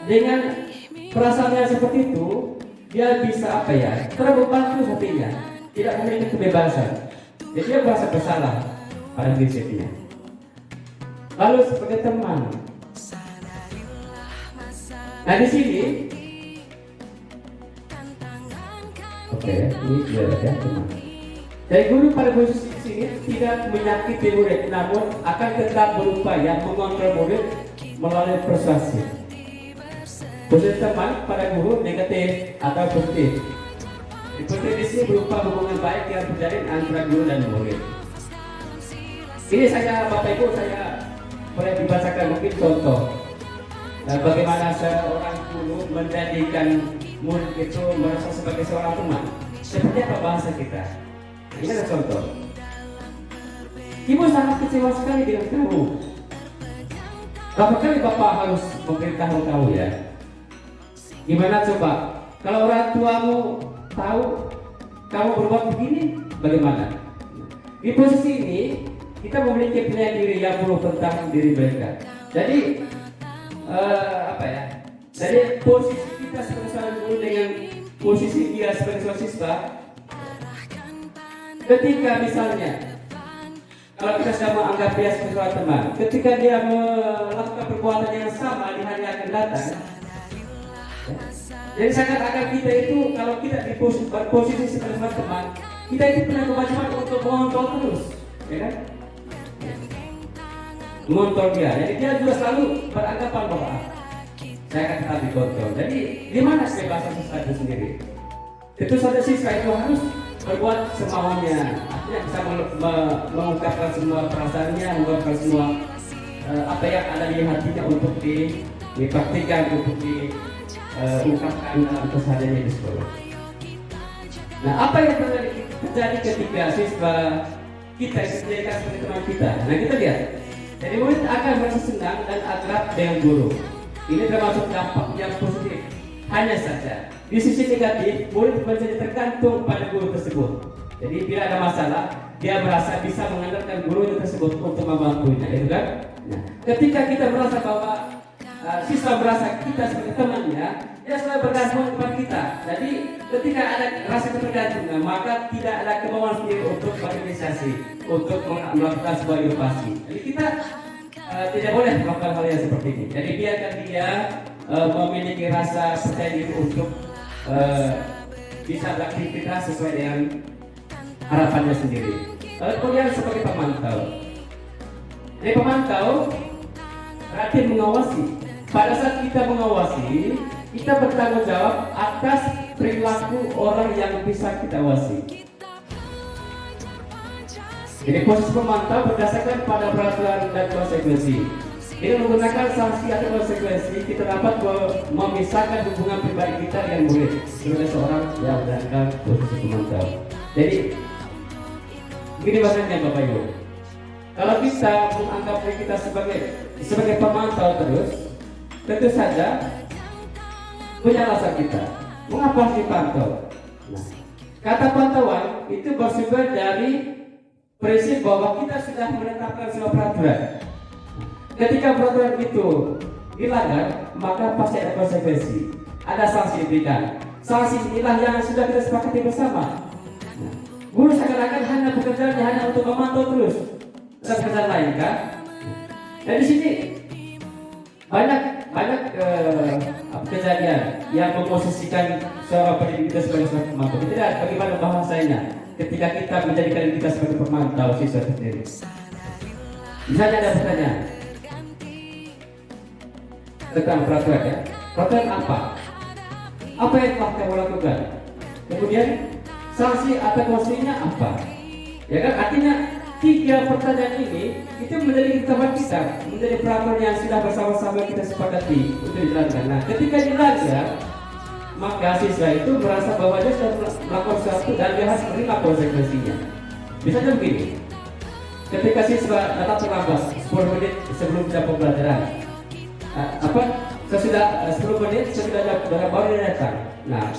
dengan perasaannya seperti itu, dia bisa terbebani hatinya, tidak memiliki kebebasan. Jadi dia merasa bersalah pada prinsipnya. Lalu sebagai teman, nah di sini, ini sudah ada teman. Dari guru pada posisi sini tidak menyakiti murid, namun akan tetap berupaya mengontrol murid melalui persuasi. Posisi teman pada guru negatif atau positif. Positif di sini berupa hubungan baik yang terjalin antara guru dan murid. Ini Bapak Ibu boleh dibacakan mungkin contoh. Bagaimana seorang guru menjadikan murid itu merasa sebagai seorang teman. Seperti apa bahasa kita? Ini ada contoh. Ibu sangat kecewa sekali dengan kamu. Berapa kali Bapak harus memberitahu kamu ya? Gimana coba? Kalau orang tuamu tahu kamu berbuat begini, bagaimana? Di posisi ini kita memiliki penilaian diri yang perlu tentang diri mereka. Jadi Jadi posisi kita sebagai seorang guru dengan posisi dia sebagai seorang siswa, ketika misalnya kalau kita sudah menganggap dia sebagai seorang teman, ketika dia melakukan perbuatan yang sama di hari akan datang. Jadi seakan-akan kita itu kalau kita di posisi sebagai teman, kita itu punya kewajiban untuk mengontrol terus, ya kan? Mengontrol dia. Jadi dia juga selalu beranggapan bahwa saya akan tetap dikontrol. Jadi di mana kebebasan siswa itu sendiri? Tentu saja siswa itu harus berbuat semaunya, artinya bisa mengungkapkan semua perasaannya, mengungkapkan semua apa yang ada di hatinya untuk dipraktikkan, untuk diungkapkan dalam kesehariannya di sekolah. Nah, apa yang terjadi ketika siswa kita disediakan sebagai teman kita? Nah, kita lihat. Jadi murid akan merasa senang dan akrab dengan guru. Ini termasuk dampak yang positif. Hanya saja di sisi negatif, murid menjadi tergantung pada guru tersebut. Jadi bila ada masalah, dia merasa bisa mengandalkan gurunya tersebut untuk membantunya, itu kan? Nah, ketika kita merasa bahwa siswa merasa kita sebagai temannya, dia selalu bergantung kepada kita. Jadi ketika ada rasa ketergantungan, maka tidak ada kemauan sendiri untuk berinisiasi, untuk melakukan sebuah inovasi. Jadi kita tidak boleh melakukan hal yang seperti ini. Jadi biarkan dia memiliki rasa percaya diri untuk bisa beraktivitas sesuai dengan harapannya sendiri. Kemudian sebagai pemantau. Jadi pemantau berarti mengawasi. Pada saat kita mengawasi, kita bertanggung jawab atas perilaku orang yang bisa kita awasi. Jadi posisi pemantau berdasarkan pada peraturan dan konsekuensi. Dengan menggunakan sanksi atau konsekuensi, kita dapat memisahkan hubungan pribadi kita dengan murid sebagai seorang yang menjalankan posisi pemantau. Jadi, begini maksudnya Bapak Ibu. Kalau kita menganggap diri kita sebagai pemantau terus, tentu saja punya alasan kita. Mengapa harus dipantau? Nah, kata pantauan itu bersumber dari prinsip bahwa kita sudah menetapkan sebuah peraturan. Ketika peraturan itu dilanggar, maka pasti ada konsekuensi, ada sanksi diberikan. Sanksi inilah yang sudah kita sepakati bersama. Nah, guru seakan-akan hanya pekerjaannya hanya untuk memantau terus, dan pekerjaan lain kan? Dan di sini banyak kejadian yang memposisikan seorang pendidik kita sebagai seorang pemantau. Tidak, bagaimana bahasanya ketika kita menjadikan kita sebagai pemantau siswa sendiri. Misalnya ada pertanyaan tentang peraturan ya. Peraturan apa? Apa yang telah kamu lakukan? Kemudian sanksi atau konsekuensinya apa? Ya kan, artinya 3 pertanyaan ini itu menjadi ketahuan kita, menjadi peraturan yang sudah bersama-sama kita sepakati untuk dijalankan. Nah, ketika dilanggar, maka siswa itu merasa bahwa dia sudah melakukan sesuatu dan dia harus menerima konsekuensinya. Misalnya begini, ketika siswa datang terlambat 10 menit sebelum jam pembelajaran, sesudah 10 menit sesudah jam baru dia datang. Nah,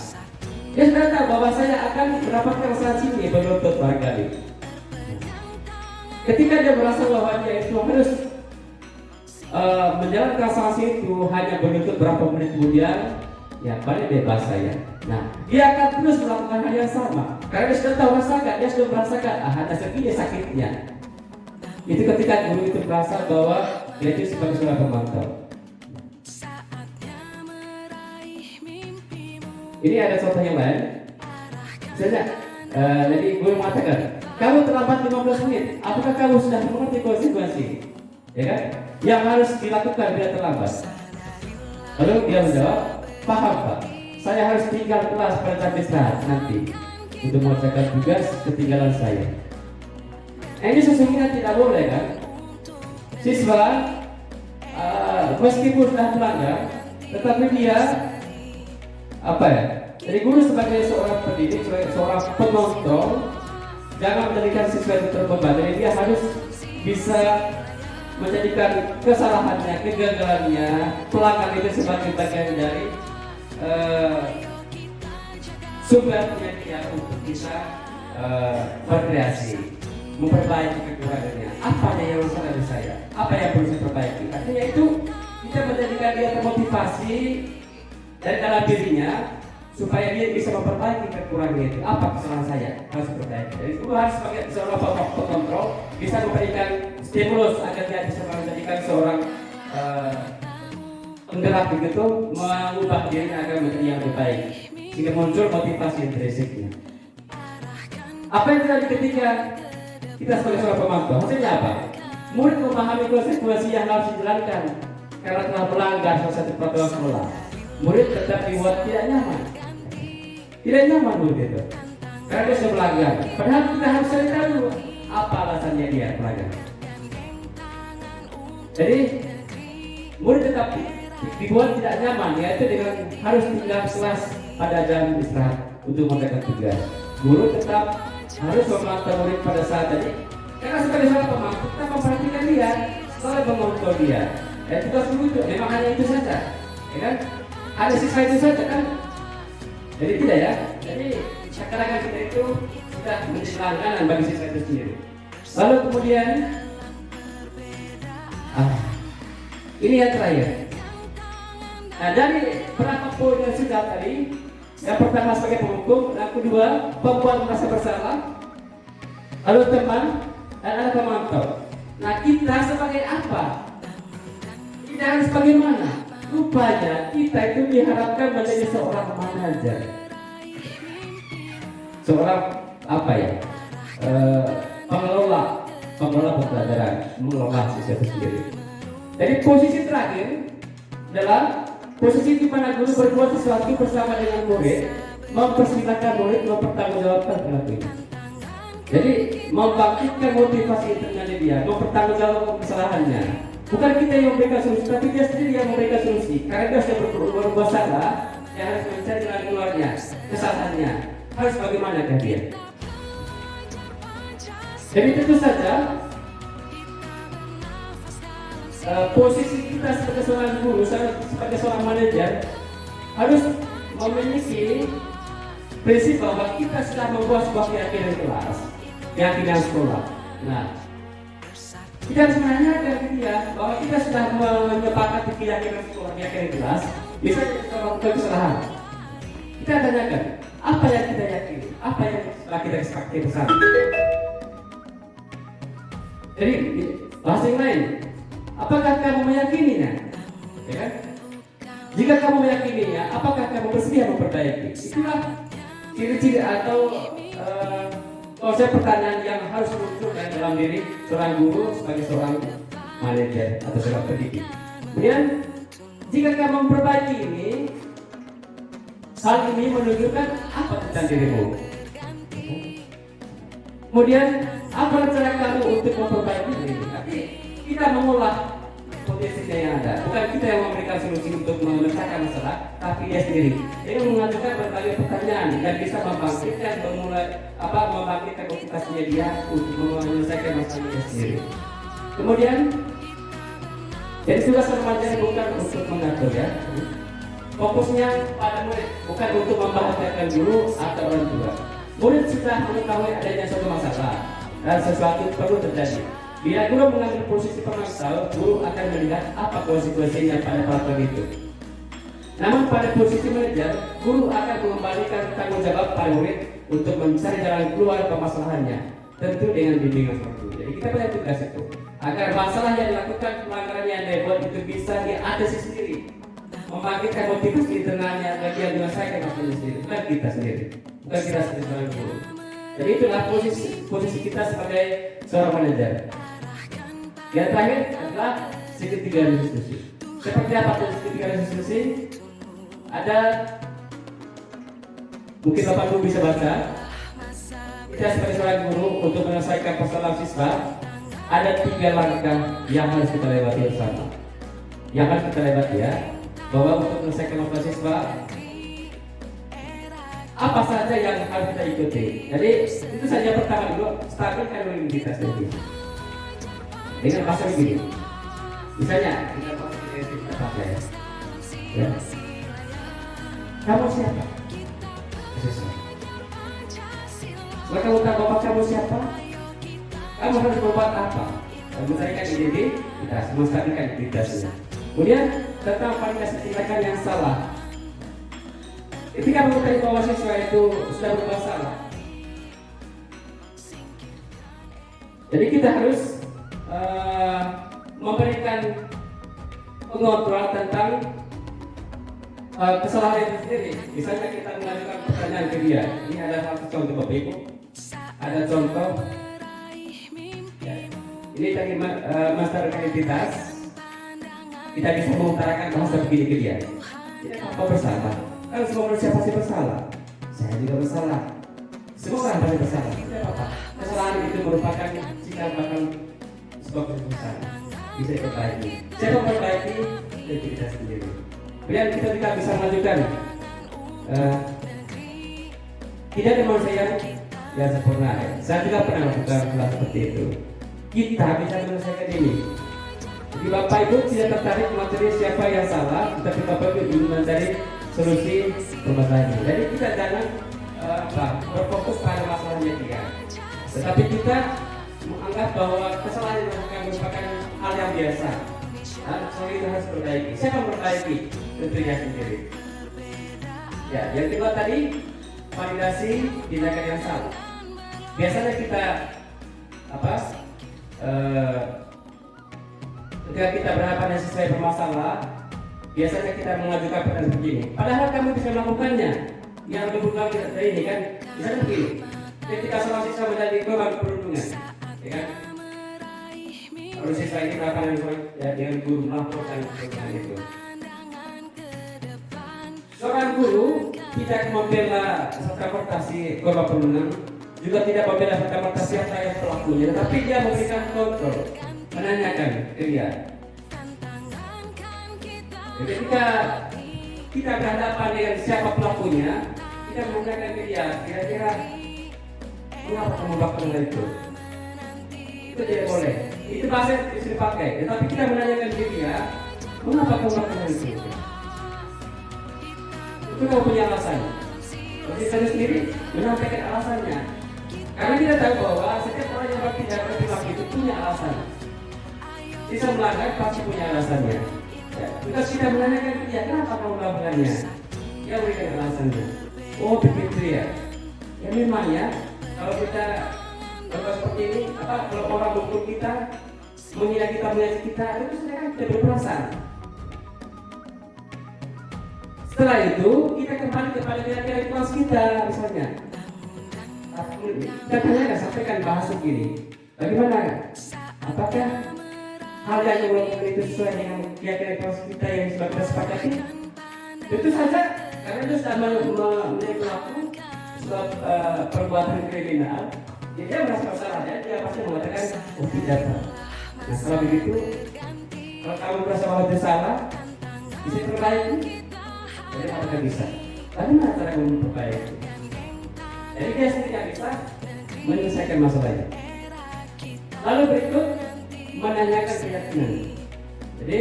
dia sudah tahu bahwa saya akan mendapatkan sanksi ini menuntut barangkali. Ketika dia merasa bahwa dia itu harus menjalankan sanksi itu hanya menuntut berapa menit kemudian, ya balik bebas saya. Nah, dia akan terus melakukan hal yang sama karena dia sudah tahu rasakan, dia sudah merasakan hanya segini sakitnya. Itu ketika guru itu merasa bahwa dia itu sebagai seorang pemantau. Ini ada contoh yang lain. Misalnya, jadi guru mengatakan, kamu terlambat 15 menit. Apakah kamu sudah mengerti konsekuensi? Ya kan? Yang harus dilakukan bila terlambat. Lalu dia menjawab, paham Pak. Saya harus tinggal kelas pada jam istirahat nanti untuk mengerjakan tugas ketinggalan saya. Ini sesungguhnya tidak boleh kan? Siswa meskipun sudah melanggar, tetapi dia jadi guru sebagai seorang pendidik, sebagai seorang penonton, jangan menjadikan siswa itu terbebani. Jadi dia harus bisa menjadikan kesalahannya, kegagalannya, pelanggaran itu sebagai bagian dari sumbernya dia untuk bisa berkreasi, memperbaiki kekurangannya. Apa yang rusak dari saya? Apa yang perlu saya perbaiki? Artinya itu kita menjadikan dia termotivasi dari dalam dirinya supaya dia bisa memperbaiki kekurangan itu. Apa kesalahan saya harus perbaiki. Jadi itu harus sebagai seorang pengontrol bisa memberikan stimulus agar dia bisa menjadikan seorang penggerak begitu mengubah diri agar menjadi yang lebih baik sehingga muncul motivasi intrinsik. Apa yang terjadi ketika kita sebagai seorang pemantau? Hasilnya apa? Murid memahami konsekuensi yang harus dijalankan karena telah melanggar salah satu peraturan sekolah. Murid tetap dibuat tidak nyaman. Tidak nyaman murid itu karena dia sudah melanggar. Padahal kita harus cari tahu apa alasannya dia melanggar. Jadi murid tetap dibuat tidak nyaman, yaitu dengan harus tinggal kelas pada jam istirahat untuk mengerjakan tugas. Guru tetap harus memantau murid pada saat tadi, karena sebagai seorang pemantau kita memperhatikan dia, setelah mengontrol dia. Dan tugas guru itu memang hanya itu saja, ya kan? Hanya siswa itu saja kan? Jadi tidak ya. Jadi sekarang kita itu sudah menjadi langganan bagi siswa itu sendiri. Lalu kemudian ini yang terakhir. Nah, dari berapa poin yang sudah tadi, yang pertama sebagai penghukum, yang kedua pembuat merasa bersalah, lalu teman dan ada pemantau. Nah, kita sebagai apa? Kita harus bagaimana? Rupanya kita itu diharapkan menjadi seorang manajer, seorang apa ya? Pengelola pembelajaran, mengelola siswa itu sendiri. Jadi posisi terakhir adalah posisi di mana guru berbuat sesuatu bersama dengan murid, mempersilahkan murid mempertanggungjawabkan perilakunya. Jadi membangkitkan motivasi internalnya dia, mempertanggungjawabkan kesalahannya. Bukan kita yang memberikan solusi, tapi dia sendiri yang memberikan solusi. Karena dia sudah berbuat salah, dia harus mencari jalan keluarnya, kesalahannya. Harus bagaimana kan dia? Jadi tentu saja posisi kita sebagai seorang guru, sebagai seorang manajer harus memiliki prinsip bahwa kita sudah membuat sebuah keyakinan kelas, keyakinan sekolah. Nah, kita harus menanyakan ke dia bahwa kita sudah menyepakati keyakinan sekolah, keyakinan kelas, bisa kita melakukan kesalahan. Kita tanyakan apa yang kita yakini, apa yang telah kita sepakati bersama. Jadi bahasa yang lain, apakah kamu meyakininya? Ya kan? Jika kamu meyakininya, apakah kamu bersedia memperbaiki? Itulah ciri-ciri atau konsep pertanyaan yang harus muncul dalam diri seorang guru sebagai seorang manajer atau seorang pendidik. Kemudian, jika kamu memperbaiki ini, hal ini menunjukkan apa tentang dirimu. Kemudian, apa rencana kamu untuk memperbaiki diri? Tapi kita mengolah potensinya yang ada, bukan kita yang memberikan solusi untuk memecahkan masalah, tapi dia sendiri. Dia mengajukan berbagai pertanyaan dan bisa membangkitkan membangkitkan motivasinya dia untuk menyelesaikan masalahnya sendiri. Kemudian, jadi tugas remaja bukan untuk mengatur ya, fokusnya pada murid, bukan untuk membahagiakan guru atau orang tua. Murid sudah mengetahui adanya suatu masalah dan sesuatu perlu terjadi. Bila guru mengambil posisi pemantau, guru akan melihat apa konsekuensinya pada peraturan itu. Namun pada posisi manajer, guru akan mengembalikan tanggung jawab pada murid untuk mencari jalan keluar permasalahannya, tentu dengan bimbingan seperti itu. Jadi kita punya tugas itu, agar masalah yang dilakukan pelanggaran yang dibuat itu bisa diatasi sendiri, membangkitkan motivasi internalnya agar dia menyelesaikan masalahnya sendiri, bukan kita sendiri, bukan kita sebagai seorang guru. Jadi itulah posisi kita sebagai seorang manajer. Yang terakhir adalah segitiga institusi. Seperti apa segitiga institusi? Ada, mungkin Bapak Guru bisa baca. Kita sebagai seorang guru untuk menyelesaikan persoalan siswa, ada 3 langkah yang harus kita lewati bersama. Yang harus kita lewati ya, bahwa untuk menyelesaikan masalah siswa, apa saja yang harus kita ikuti. Jadi itu saja pertama dulu, stabilkan identitas diri. Dengan bahasa begini, misalnya kita pakai ya. Kamu siapa? Setelah kamu tahu bapak kamu siapa, kamu harus berbuat apa? Mencarikan identitas, menstabilkan identitasnya. Kemudian tentang validasi tindakan yang salah. Ketika mengetahui bahwa siswa itu sudah berbuat salah, jadi kita harus memberikan pengontrol tentang kesalahan itu sendiri. Misalnya kita mengajukan pertanyaan ke dia. Ini ada satu contoh Bapak Ibu. Ada contoh. Ya. Ini tadi master identitas. Kita bisa mengutarakan bahasa begini ke dia. Tidak apa bersalah. Kan semua manusia pasti bersalah. Saya juga bersalah. Semua orang pasti bersalah. Tidak apa-apa. Kesalahan itu merupakan sikap bahkan sebuah kesalahan. Bisa diperbaiki. Saya memperbaiki diri kita sendiri. Kemudian kita juga bisa mengajukan tidak ada manusia yang sempurna. Saya juga pernah melakukan hal seperti itu. Kita bisa menyelesaikan ini. Jadi Bapak Ibu tidak tertarik materi siapa yang salah, tetapi Bapak Ibu ingin mencari solusi permasalahan ini. Jadi kita jangan berfokus pada masalahnya dia, tetapi kita menganggap bahwa kesalahan yang merupakan hal yang biasa. Dan soal itu harus perbaiki. Saya memperbaiki tentunya sendiri. Ya, yang kedua tadi validasi tindakan yang salah. Biasanya kita ketika kita berhadapan yang sesuai bermasalah, biasanya kita mengajukan pertanyaan begini. Padahal kamu bisa melakukannya. Yang kebutuhan kita dari ini kan, misalnya begini. Ketika seorang siswa menjadi beban perundungan, ya kan? Kalau siswa ini melakukan ya, dengan guru melaporkan perundungan itu. Seorang guru tidak membela serta-merta si korban perundungan, juga tidak membela serta-merta siapa yang pelakunya, tapi dia memberikan kontrol, menanyakan ke dia. Jadi ketika kita berhadapan dengan siapa pelakunya, kita menanyakan ke dia, kira-kira mengapa kamu melakukan hal itu? Itu tidak boleh. Itu bahasa yang bisa dipakai. Tetapi kita menanyakan ke dia, mengapa kamu melakukan hal itu? Itu kamu punya alasan. Kalau saya sendiri menyampaikan alasannya. Karena kita tahu bahwa setiap orang yang bertindak berperilaku itu punya alasan. Bisa melanggar pasti punya alasannya. Ya, kita menanyakan ke dia, kenapa kamu melakukannya? Dia berikan alasannya. Oh begitu ya. Ya memang ya. Kalau kita berbuat seperti ini, kalau orang menghukum kita, menghina kita, mengaji kita, itu sudah kan tidak berperasaan. Setelah itu kita kembali kepada nilai-nilai kelas kita, misalnya. Kita tanyakan, sampaikan bahasa begini. Bagaimana? Apakah hal yang melakukan itu sesuai dengan nilai-nilai kelas kita yang sudah kita sepakati? Tentu saja, karena itu sudah melakukan sebuah perbuatan kriminal, dia merasa bersalah, dia pasti mengatakan, oh tidak. Nah kalau begitu, kalau kamu merasa bahwa itu salah, bisa diperbaiki. Jadi apakah bisa? Bagaimana cara kamu memperbaiki? Jadi dia tidak bisa menyelesaikan masalahnya. Lalu berikut menanyakan keyakinan. Jadi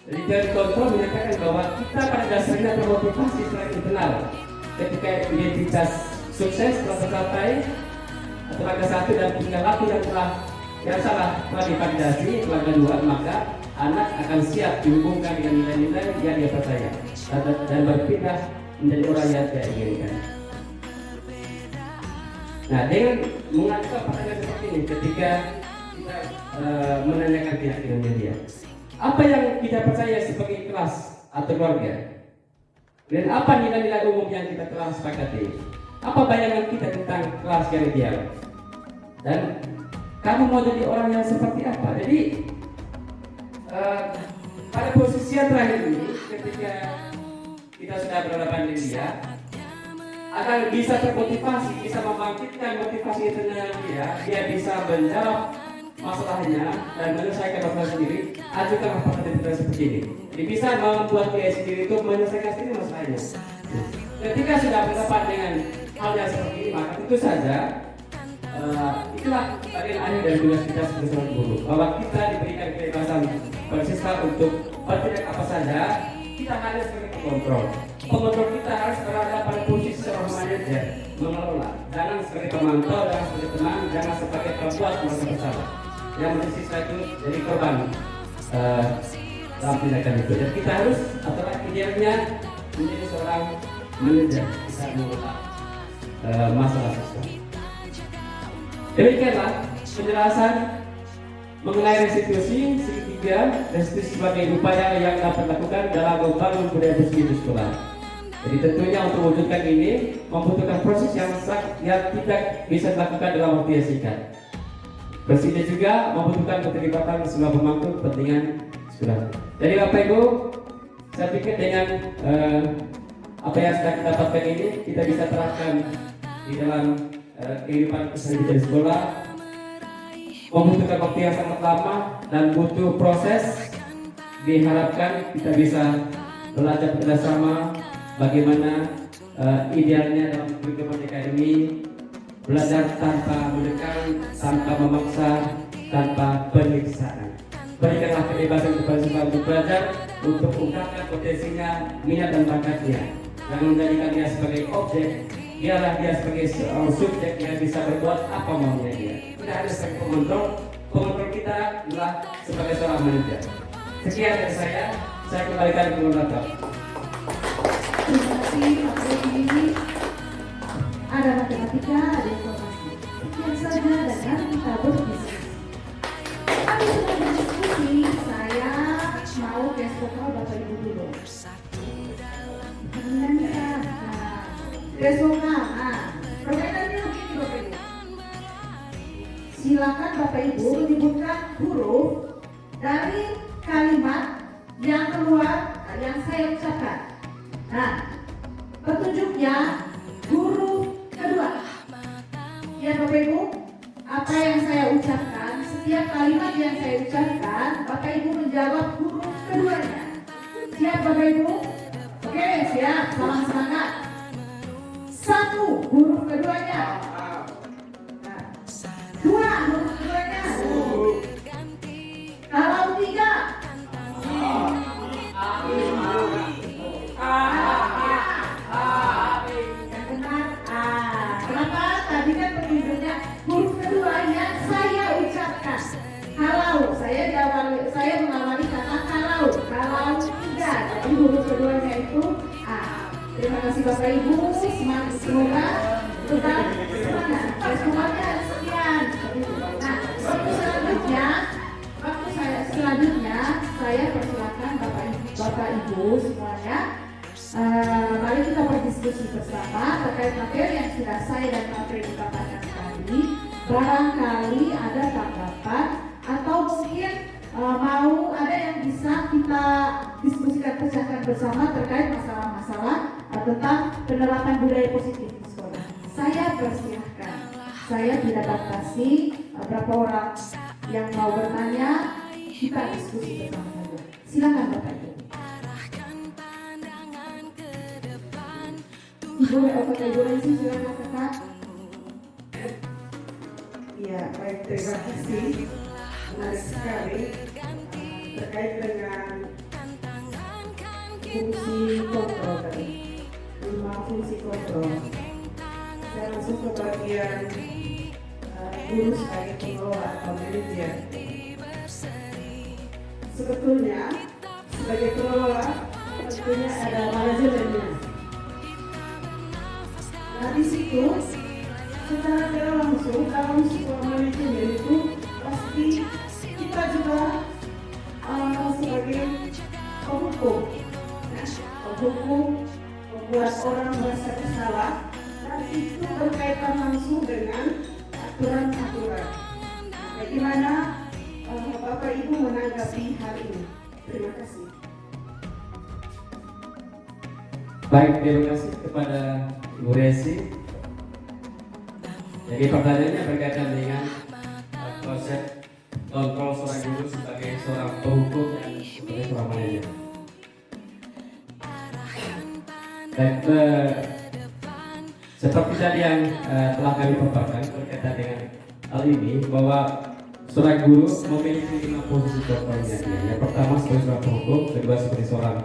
teori kontrol menyatakan bahwa kita pada dasarnya termotivasi selain internal. Ketika identitas sukses telah tercapai atau pada satu dan tinggal waktu yang salah telah divalidasi, telah kedua, maka anak akan siap dihubungkan dengan nilai-nilai yang dia percaya dan berpindah menjadi orang yang dia inginkan. Nah, dengan mengajukan pertanyaan seperti ini, ketika kita menanyakan keyakinan dia, apa yang kita percaya sebagai kelas atau keluarga, dan apa nilai-nilai umum yang kita telah sepakati, apa bayangan kita tentang kelas yang ideal, dan kamu mau jadi orang yang seperti apa? Jadi pada posisi yang terakhir ini, ketika kita sudah berhadapan dengan dia, akan bisa termotivasi, bisa membangkitkan motivasi internal dia bisa menjawab masalahnya dan menyelesaikan masalah sendiri. Ajukan pertanyaan seperti ini. Jadi bisa membuat dia sendiri itu menyelesaikan sendiri masalahnya. Ketika sudah berhadapan dengan hal yang seperti ini, maka tentu saja itulah bagian akhir dari tugas kita sebagai seorang guru, bahwa kita diberikan kebebasan bersisa untuk bertindak apa saja. Kita harus sebagai pengontrol. Pengontrol kita harus berada pada posisi seorang manajer, mengelola. Jangan sebagai pemantau, jangan sebagai teman, jangan sebagai pembuat merasa bersalah. Yang menjadi siswa itu jadi korban dalam tindakan itu. Dan kita harus atau idealnya menjadi seorang manajer, bisa mengelola masalah siswa. Demikianlah penjelasan mengenai restitusi, ketiga, restitusi sebagai upaya yang dapat dilakukan dalam membangun budaya bersih di sekolah. Jadi tentunya untuk mewujudkan ini membutuhkan proses yang tidak bisa dilakukan dalam waktu yang singkat. Bersihnya juga membutuhkan keterlibatan semua pemangku kepentingan sekolah. Jadi Bapak Ibu, saya pikir dengan apa yang sudah kita dapatkan ini kita bisa terapkan di dalam kehidupan kita di sekolah. Membutuhkan waktu yang sangat lama dan butuh proses. Diharapkan kita bisa belajar bersama bagaimana idealnya dalam kehidupan akademi, belajar tanpa menekan, tanpa memaksa, tanpa penyiksaan. Berikanlah kebebasan kepada siswa untuk belajar, untuk ungkapkan potensinya, minat dan bakatnya. Jangan menjadikan dia sebagai objek, biarlah dia sebagai seorang subjek yang bisa berbuat apa maunya dia. Tidak ada sebagai pengontrol, pengontrol kita adalah sebagai seorang manajer. Sekian dari saya kembalikan ke moderator. Terima kasih Pak Budi. Ada matematika, ada informasi. Sekian saja dan mari kita berdiskusi. Kami sudah berdiskusi, saya mau tes vokal Bapak Ibu dulu. Tes vokal, permainannya begini Bapak Ibu. Silakan Bapak Ibu menyebutkan huruf dari kalimat yang keluar yang saya ucapkan. Nah, petunjuknya huruf kedua. Ya Bapak Ibu, apa yang saya ucapkan, setiap kalimat yang saya ucapkan, Bapak Ibu menjawab huruf keduanya. Siap Bapak Ibu? Oke, siap. Salam semangat. 1 huruf keduanya. Nah, 2 huruf keduanya. Kalau 3 kenapa? Tadi kan petunjuknya huruf kedua yang saya ucapkan. Kalau saya mengawali kata kalau 3. Jadi huruf keduanya itu A. Terima kasih Bapak Ibu, semangat semoga tetap semangat. Semuanya sekian. Nah, selanjutnya saya persilakan Bapak Ibu semuanya. Mari kita berdiskusi bersama terkait materi yang sudah saya dan Pak Freddy katakan tadi. Barangkali ada tanggapan atau mungkin mau ada yang bisa kita diskusikan pecahkan bersama terkait masalah-masalah tentang penerapan budaya positif di sekolah. Saya persilahkan. Saya tidak batasi berapa orang yang mau bertanya, kita diskusi bersama saja. Silakan Bapak Ibu. Ibu Rensi, silakan Kakak. Ya, baik, terima kasih. Menarik sekali terkait dengan fungsi kontrol tadi. 5 fungsi kontrol. Saya langsung ke bagian guru sebagai pengelola atau manajer. Sebetulnya sebagai pengelola tentunya ada manajemennya. Nah di situ secara tidak langsung dalam sebuah manajemen itu pasti kita juga sebagai penghukum, membuat orang merasa bersalah dan itu berkaitan langsung dengan aturan-aturan. Bagaimana Bapak Ibu menanggapi hal ini? Terima kasih. Baik, terima kasih kepada Ibu Resi. Jadi pertanyaannya berkaitan dengan konsep kontrol seorang guru sebagai seorang penghukum dan sebagai seorang manajer. Baik, seperti tadi yang telah kami paparkan berkaitan dengan hal ini, bahwa seorang guru memiliki 5 posisi kontrolnya. Yang pertama sebagai seorang penghukum, kedua sebagai seorang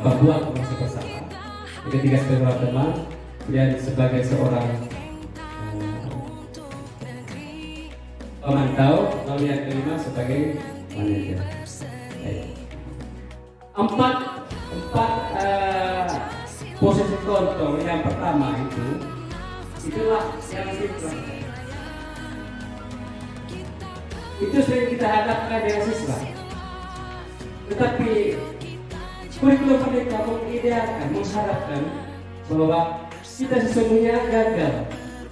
pembuat fungsi bersama, yang ketiga sebagai seorang teman, kemudian sebagai seorang pemantau, lalu yang kelima sebagai manajer. Empat posisi kontrol yang pertama itulah yang simple. itu sering kita hadapkan dengan siswa. Tetapi kurikulum mereka mengidealkan, mengharapkan bahwa kita sesungguhnya gagal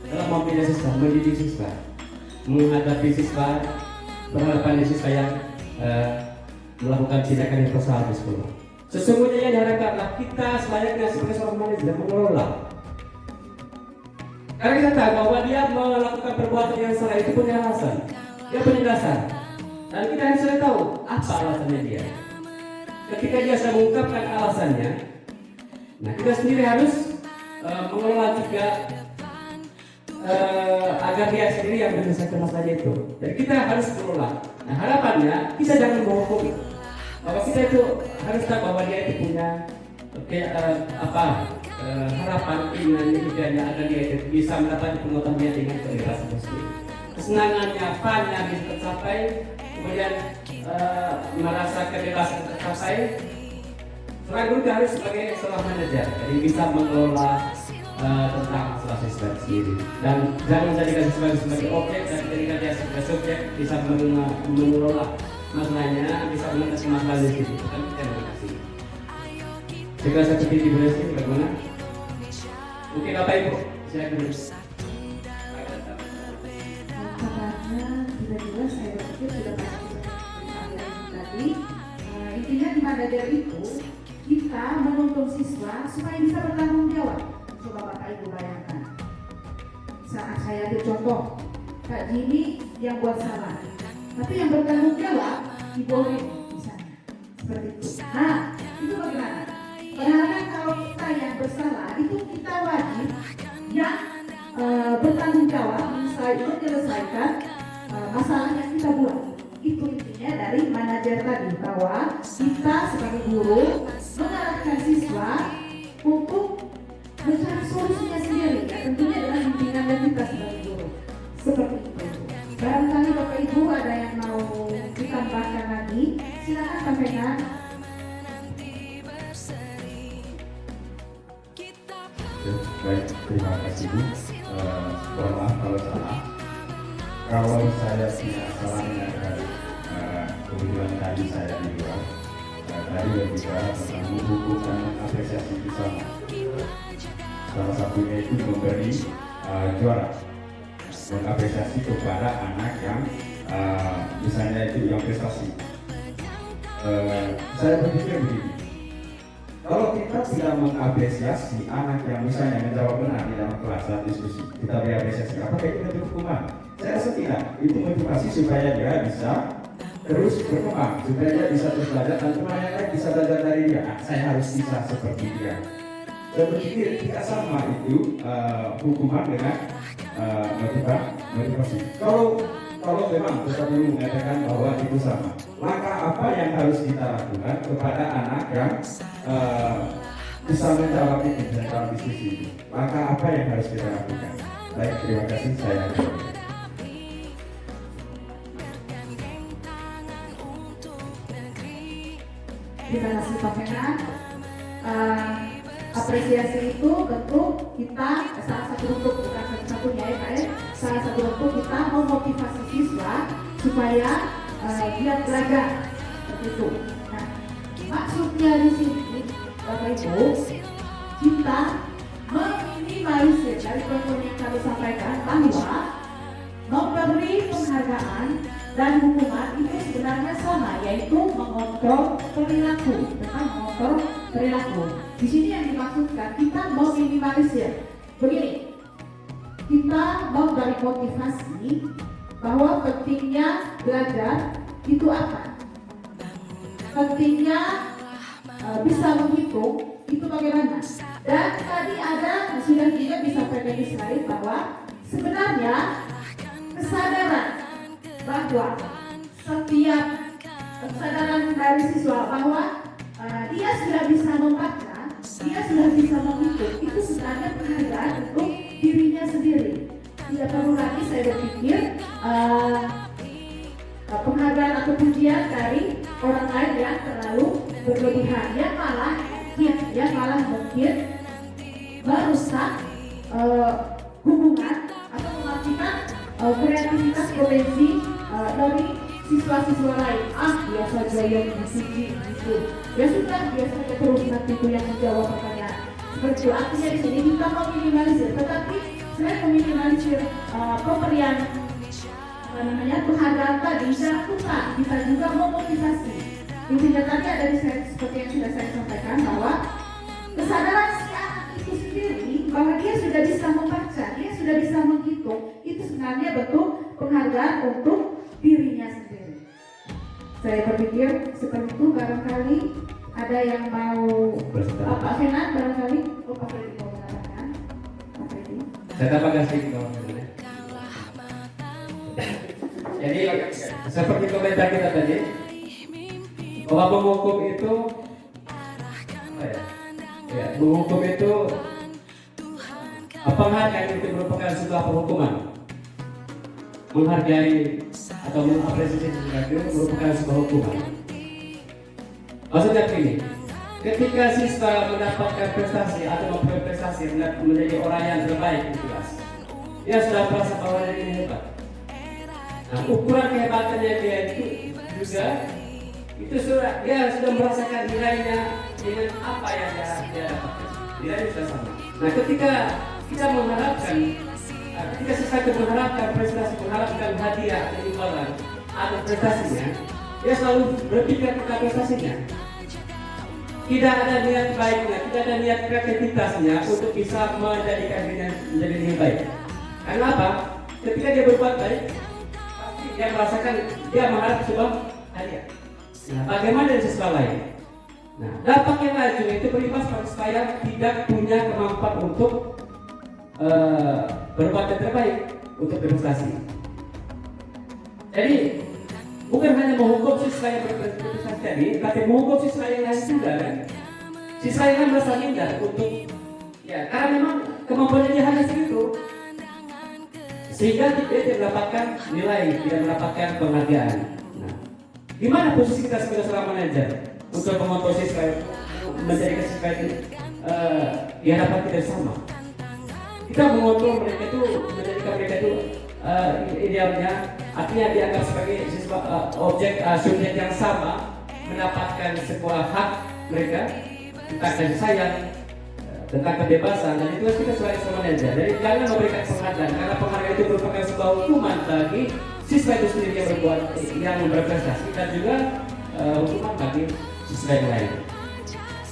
dalam membina siswa, mendidik siswa, menghadapi siswa, berhadapan dengan siswa yang melakukan tindakan yang kesalahan di sekolah. Sesungguhnya yang diharapkanlah kita selayaknya sebagai seorang manajer mengelola. Karena kita tahu bahwa dia melakukan perbuatan yang salah itu punya alasan, dia punya dasar, dan kita harus sudah tahu apa alasannya dia. Ketika dia sudah mengungkapkan alasannya, nah kita sendiri harus mengelola juga agar dia sendiri yang menyelesaikan masalah itu. Jadi kita harus mengelola. Nah harapannya kita jangan menghukumi, bahwa kita itu harus tahu bahwa dia itu punya harapan, keinginan, impiannya agar dia itu bisa mendapat pengetahuan dengan kebebasan tersebut. Kesenangannya, fun-nya bisa tercapai, kemudian merasa kebebasan tercapai. Seorang guru harus sebagai seorang manajer, jadi bisa mengelola tentang masalah siswa sendiri, dan jangan jadikan siswa sebagai objek, dan jadikan dia sebagai subjek, bisa mengelola masalahnya, bisa mengatasi masalah di situ. Terima kasih. Segera seperti Ibu Lesti, bagaimana? Mungkin Bapak Ibu, silakan. Karena jelas saya berpikir sudah pasti tadi. Intinya di manajer itu kita menuntun siswa supaya bisa bertanggung jawab. Coba Bapak Ibu bayangkan. Saat saya ambil contoh, Kak Jimmy yang buat salah, tapi yang bertanggung jawab Ibu Oli misalnya, seperti itu. Nah, itu bagaimana? Padahal kalau kita yang bersalah itu kita wajib yang bertanggung jawab menyelesaikan masalah yang kita buat. Itu intinya dari manajer tadi, bahwa kita sebagai guru mengarahkan siswa untuk mencari solusinya sendiri, ya, tentunya dengan bimbingan dan kita sebagai guru. Seperti itu. Barangkali Bapak Ibu ada yang mau ditambahkan lagi, silakan sampaikan. Baik, terima kasih Bu. Mohon maaf kalau salah. Kalau saya tidak salah mendengar, kebetulan tadi saya di luar. Tadi berbicara tentang mendukung dan mengapresiasi bersama. Salah satunya itu memberi juara, mengapresiasi kepada anak yang misalnya itu yang prestasi. Saya berpikir begini. Kalau kita tidak mengapresiasi anak yang misalnya menjawab benar di dalam kelas saat diskusi, kita beri apresiasi, apakah itu menjadi hukuman? Saya rasa tidak. Itu motivasi supaya dia bisa terus berkembang, supaya dia bisa terus belajar dan teman yang lain bisa belajar dari dia. Saya harus bisa seperti dia. Saya berpikir tidak sama itu hukuman dengan motivasi. Kalau memang Ustaz Dulu mengatakan bahwa itu sama, maka apa yang harus kita lakukan kepada anak yang bisa menjawab itu dalam diskusi itu? Maka apa yang harus kita lakukan? Baik, terima kasih. Saya Terima kasih Pak Menak. Apresiasi itu bentuk kita, salah satu bentuk, bukan satu-satunya ya Pak ya, salah satu bentuk kita memotivasi siswa supaya dia belajar seperti itu. Nah, maksudnya di sini Bapak Ibu, kita meminimalisir dari poin yang kami sampaikan bahwa memberi penghargaan dan hukuman itu sebenarnya sama, yaitu mengontrol perilaku, bukan mengontrol perilaku. Di sini yang dimaksudkan kita meminimalisir. Begini, kita mau dari motivasi bahwa pentingnya belajar itu apa? Pentingnya bisa menghitung itu bagaimana? Dan tadi ada sudah juga disampaikan di slide bahwa sebenarnya kesadaran bahwa setiap kesadaran dari siswa bahwa dia sudah bisa membaca, dia sudah bisa menghitung, itu sebenarnya penghargaan untuk dirinya sendiri. Tidak perlu lagi saya berpikir penghargaan atau pujian dari orang lain yang terlalu berlebihan, yang malah mungkin merusak hubungan atau mematikan kreativitas potensi dari siswa-siswa lain, biasa saja yang dipuji gitu. Ya sudah, biasa saja terus nanti itu yang menjawab pertanyaan. Seperti itu, artinya di sini kita meminimalisir, tetapi saya meminimalisir pemberian penghargaan tadi secara tukar, bisa juga memotivasi. Intinya tadi ada di slide seperti yang sudah saya sampaikan bahwa kesadaran si anak itu sendiri bahwa dia sudah bisa membaca, dia sudah bisa menghitung, itu sebenarnya bentuk penghargaan untuk dirinya sendiri. Saya berpikir seperti itu. Barangkali ada yang mau Pak Fenan, barangkali Pak Freddy mau mengatakan. Pak Freddy. Saya tambahkan sedikit kalau misalnya. Jadi seperti komentar kita tadi, bahwa menghukum itu menghukum itu penghargaan itu merupakan sebuah penghukuman. Menghargai atau mengapresiasi sesuatu merupakan sebuah hukuman. Maksudnya begini, ketika siswa mendapatkan prestasi atau memperoleh prestasi menjadi orang yang terbaik di kelas, dia sudah merasa bahwa dia ini hebat. Nah, ukuran kehebatannya dia itu juga itu dia sudah merasakan nilainya dengan apa yang dia dapatkan. Nilainya sudah sama. Nah, ketika kita mengharapkan, ketika sesuatu mengharapkan prestasi, mengharapkan hadiah atau imbalan atau prestasinya, dia selalu berpikir tentang prestasinya. Tidak ada niat baiknya, tidak ada niat kreativitasnya untuk bisa menjadikan dirinya menjadi lebih baik. Karena apa? Ketika dia berbuat baik, pasti dia merasakan, dia mengharap sebuah hadiah. Nah, bagaimana dengan siswa lain? Nah, dampak yang lanjut itu berimbas pada supaya tidak punya kemampuan untuk berbuat yang terbaik untuk berprestasi. Jadi bukan hanya menghukum siswa yang berprestasi tadi, tapi menghukum siswa yang lain juga kan. Siswa yang lain merasa minder untuk karena memang kemampuannya dia hanya segitu, sehingga dia tidak mendapatkan nilai, tidak mendapatkan penghargaan. Nah, di mana posisi kita sebagai seorang manajer untuk mengontrol siswa, menjadikan siswa itu di hadapan kita sama? Kita mengontrol mereka itu, menjadikan mereka itu idealnya, artinya dianggap sebagai siswa, objek subjek yang sama, mendapatkan sebuah hak mereka tentang kasih sayang, tentang kebebasan, dan itu kita sebagai seorang manajer. Jadi jangan memberikan penghargaan, karena penghargaan itu merupakan sebuah hukuman bagi siswa itu sendiri yang berbuat, yang berprestasi, dan juga hukuman bagi siswa yang lain.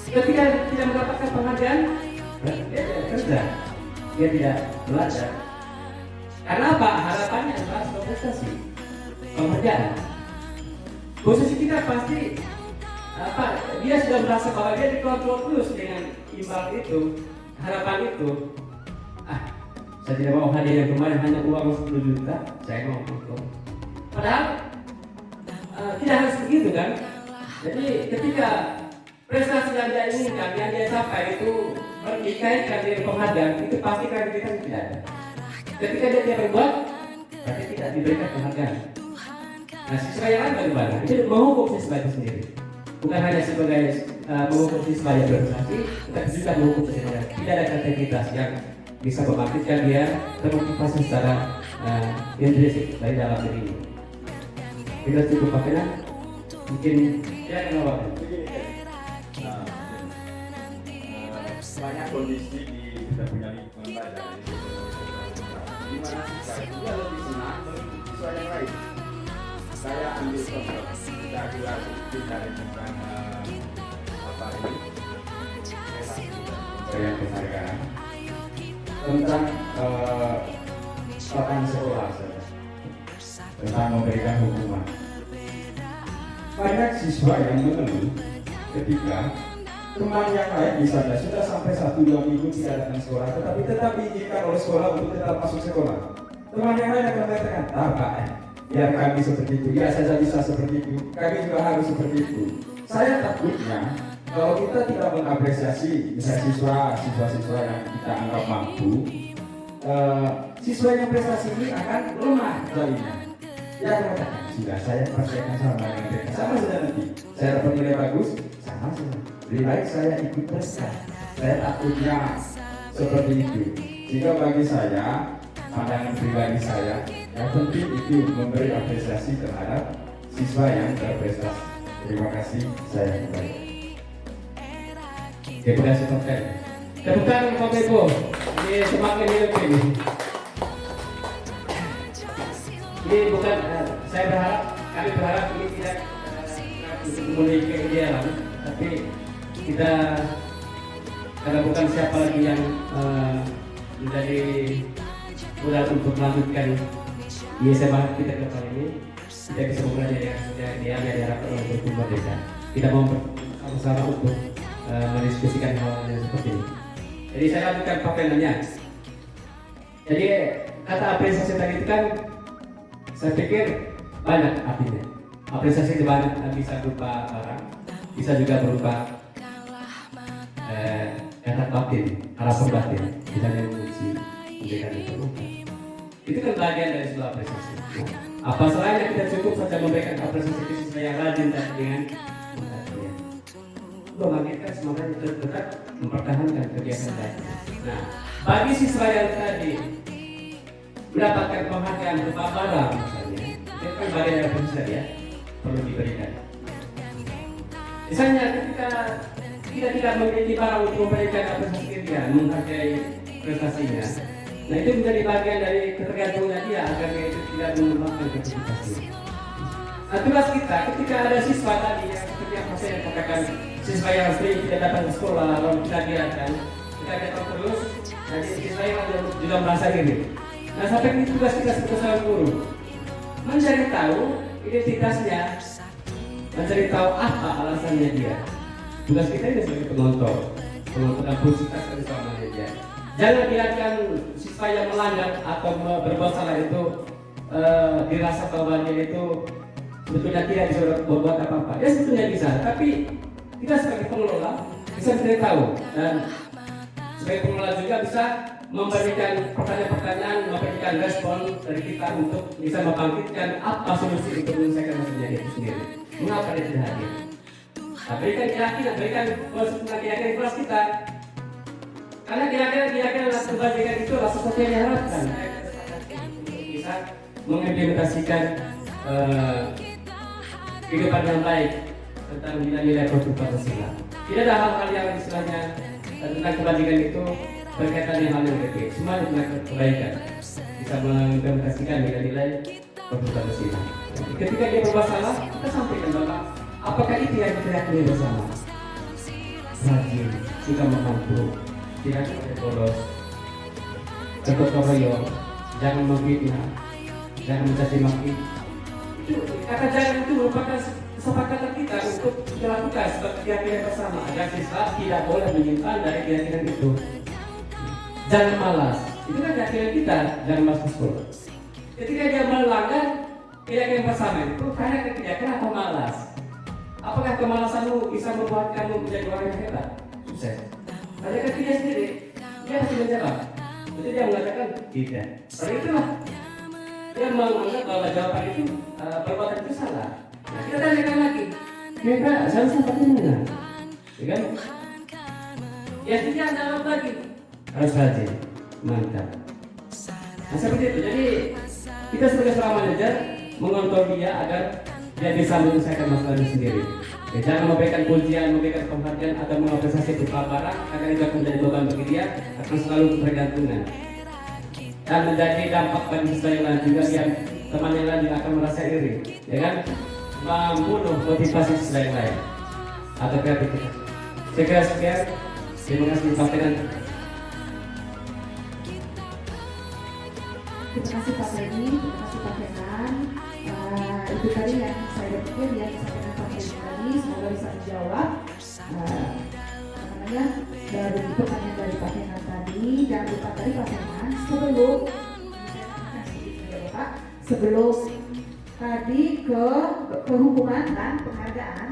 Ketika tidak mendapatkan penghargaan, berarti dia tidak kerja, dia tidak belajar. Karena apa? Harapannya adalah sebuah prestasi, penghargaan. Posisi kita pasti dia sudah merasa bahwa dia dikontrol terus dengan imbal itu, harapan itu. Saya tidak mau hadiah yang kemarin hanya uang 10 juta, saya mau untuk. Padahal tidak harus begitu kan? Jadi ketika prestasi yang dia inginkan, yang dia capai itu dikaitkan dengan penghargaan, itu pasti kreativitas tidak ada. Ketika dia tidak berbuat, berarti tidak diberikan penghargaan. Nah, siswa yang lain bagaimana? Itu menghukum siswa itu sendiri. Bukan hanya sebagai menghukum siswa yang berprestasi, tetapi juga menghukum siswa yang tidak ada kreativitas yang bisa membangkitkan dia termotivasi secara intrinsik dari dalam diri. Kita cukup pakai mungkin ya kenapa? Banyak kondisi di kita punya lingkungan belajar di mana siswa itu lebih senang siswa yang lain. Saya ambil contoh, kita bicara tentang apa ini? Pemberian penghargaan tentang lapangan sekolah, tentang memberikan hukuman. Banyak siswa yang mengeluh ketika teman yang lain misalnya sudah sampai 1-2 minggu tidak datang sekolah, tetapi tetap diizinkan oleh sekolah untuk tetap masuk sekolah. Teman yang lain akan mengatakan, Pak, biar kami seperti itu, biar saja bisa seperti itu, kami juga harus seperti itu. Saya takutnya kalau kita tidak mengapresiasi misalnya siswa-siswa yang kita anggap mampu, siswa yang prestasi ini akan lemah jadinya. Dia akan mengatakan, sudah saya persiapkan sama dengan mereka, sama saja nanti. Saya dapat nilai bagus, sama saja. Lebih baik saya ikut prestasi. Saya takutnya seperti itu. Jika bagi saya, pandangan pribadi saya, yang penting itu memberi apresiasi terhadap siswa yang berprestasi. Terima kasih, saya kembali. Terima kasih Pak Ken. Tepuk tangan Bapak Ibu. Ini semakin hidup ini. Ini bukan saya berharap, kami berharap ini tidak untuk memenuhi keidealan, tapi kita karena bukan siapa lagi yang menjadi modal untuk melanjutkan di SMA kita ke depan ini, kita bisa mempelajari dia diharapkan oleh Guru Merdeka. Kita mau bersama-sama untuk mendiskusikan hal yang seperti ini. Jadi saya lanjutkan paparannya. Jadi kata apresiasi tadi itu kan saya pikir banyak artinya. Apresiasi itu banyak, bisa berupa barang, bisa juga berupa kata batin, harapan batin, misalnya menguji, memberikan itu. Itu kan bagian dari sebuah apresiasi. Apa salahnya kita cukup saja memberikan apresiasi ke siswa yang rajin dan dengan mengagetkan semangat itu tetap mempertahankan kebiasaan baik. Nah, bagi siswa yang tadi mendapatkan penghargaan berupa barang misalnya, itu kan bagian dari apresiasi ya, perlu diberikan. Misalnya ketika kita tidak memiliki barang untuk memberikan apresiasi dia, menghargai prestasinya, nah itu menjadi bagian dari ketergantungan dia agar dia itu tidak mengembangkan kreativitasnya. Nah, tugas kita ketika ada siswa tadi yang seperti yang saya katakan, siswa yang sering tidak datang ke sekolah lalu kita biarkan, kita datang terus, jadi siswa yang juga merasa ini. Nah, sampai ini tugas kita sebagai seorang guru mencari tahu identitasnya, mencari tahu apa alasannya dia. Tugas kita ini sebagai penonton dan publisitas dari seorang dia. Jangan biarkan siswa yang melanggar atau berbuat salah itu dirasa bahwa dia itu sebetulnya tidak bisa berbuat apa-apa. Ya sebetulnya bisa, tapi kita sebagai pengelola bisa mencari tahu, dan sebagai pengelola juga bisa memberikan pertanyaan-pertanyaan, memberikan respon dari kita untuk bisa membangkitkan apa solusi untuk menyelesaikan masalah itu sendiri. Mengapa dia tidak hadir? Nah, berikan keyakinan, berikan keyakinan di kelas kita. Karena keyakinan kebajikan itu adalah sesuatu yang diharapkan untuk bisa mengimplementasikan kehidupan yang baik tentang nilai-nilai produk Pancasila. Tidak ada hal-hal yang istilahnya tentang kebajikan itu berkaitan dengan hal yang negatif. Semua tentang kebaikan, bisa mengimplementasikan nilai-nilai produk Pancasila. Ketika dia berbuat salah, kita sampaikan bahwa apakah itu yang kita yakini bersama? Rajin, suka mampu, tidak boleh bolos, gotong royong, jangan memfitnah, jangan mencaci maki. Kata jangan itu merupakan kesepakatan kita untuk dilakukan sebagai keyakinan bersama agar siswa tidak boleh menyimpan dari keyakinan itu. Jangan malas, itu kan keyakinan kita, jangan malas ke sekolah. Ketika dia melanggar keyakinan bersama itu karena keyakinan atau malas. Apakah kemalasanmu bisa membuat kamu menjadi orang yang hebat? Sukses. Tanyakan dia sendiri, dia pasti menjawab. Jadi dia mengatakan tidak. Karena itulah dia menganggap bahwa jawaban itu perbuatan itu salah. Nah, kita tanyakan lagi, enggak, saya seperti ini, ya kan? Ya tidak jawab lagi. Harus rajin, mantap. Nah seperti itu. Jadi kita sebagai seorang manajer mengontrol dia agar dia bisa menyelesaikan masalah itu sendiri. Ya, jangan memberikan pujian, memberikan penghargaan atau mengapresiasi berupa barang agar itu akan menjadi beban bagi dia, akan selalu ketergantungan dan menjadi dampak bagi siswa yang lain juga, yang teman yang lain juga akan merasa iri, ya kan, membunuh motivasi siswa yang lain atau kreativitas. Saya kira sekian, terima kasih disampaikan. Terima kasih Pak Freddy, terima kasih Pak Fenan. Itu tadi yang saya pikir yang disampaikan Pak Freddy tadi, semoga bisa dijawab. Dari pertanyaan dari Pak Fenan tadi, jangan lupa tadi Pak Fenan sebelum tadi ke hukuman dan penghargaan,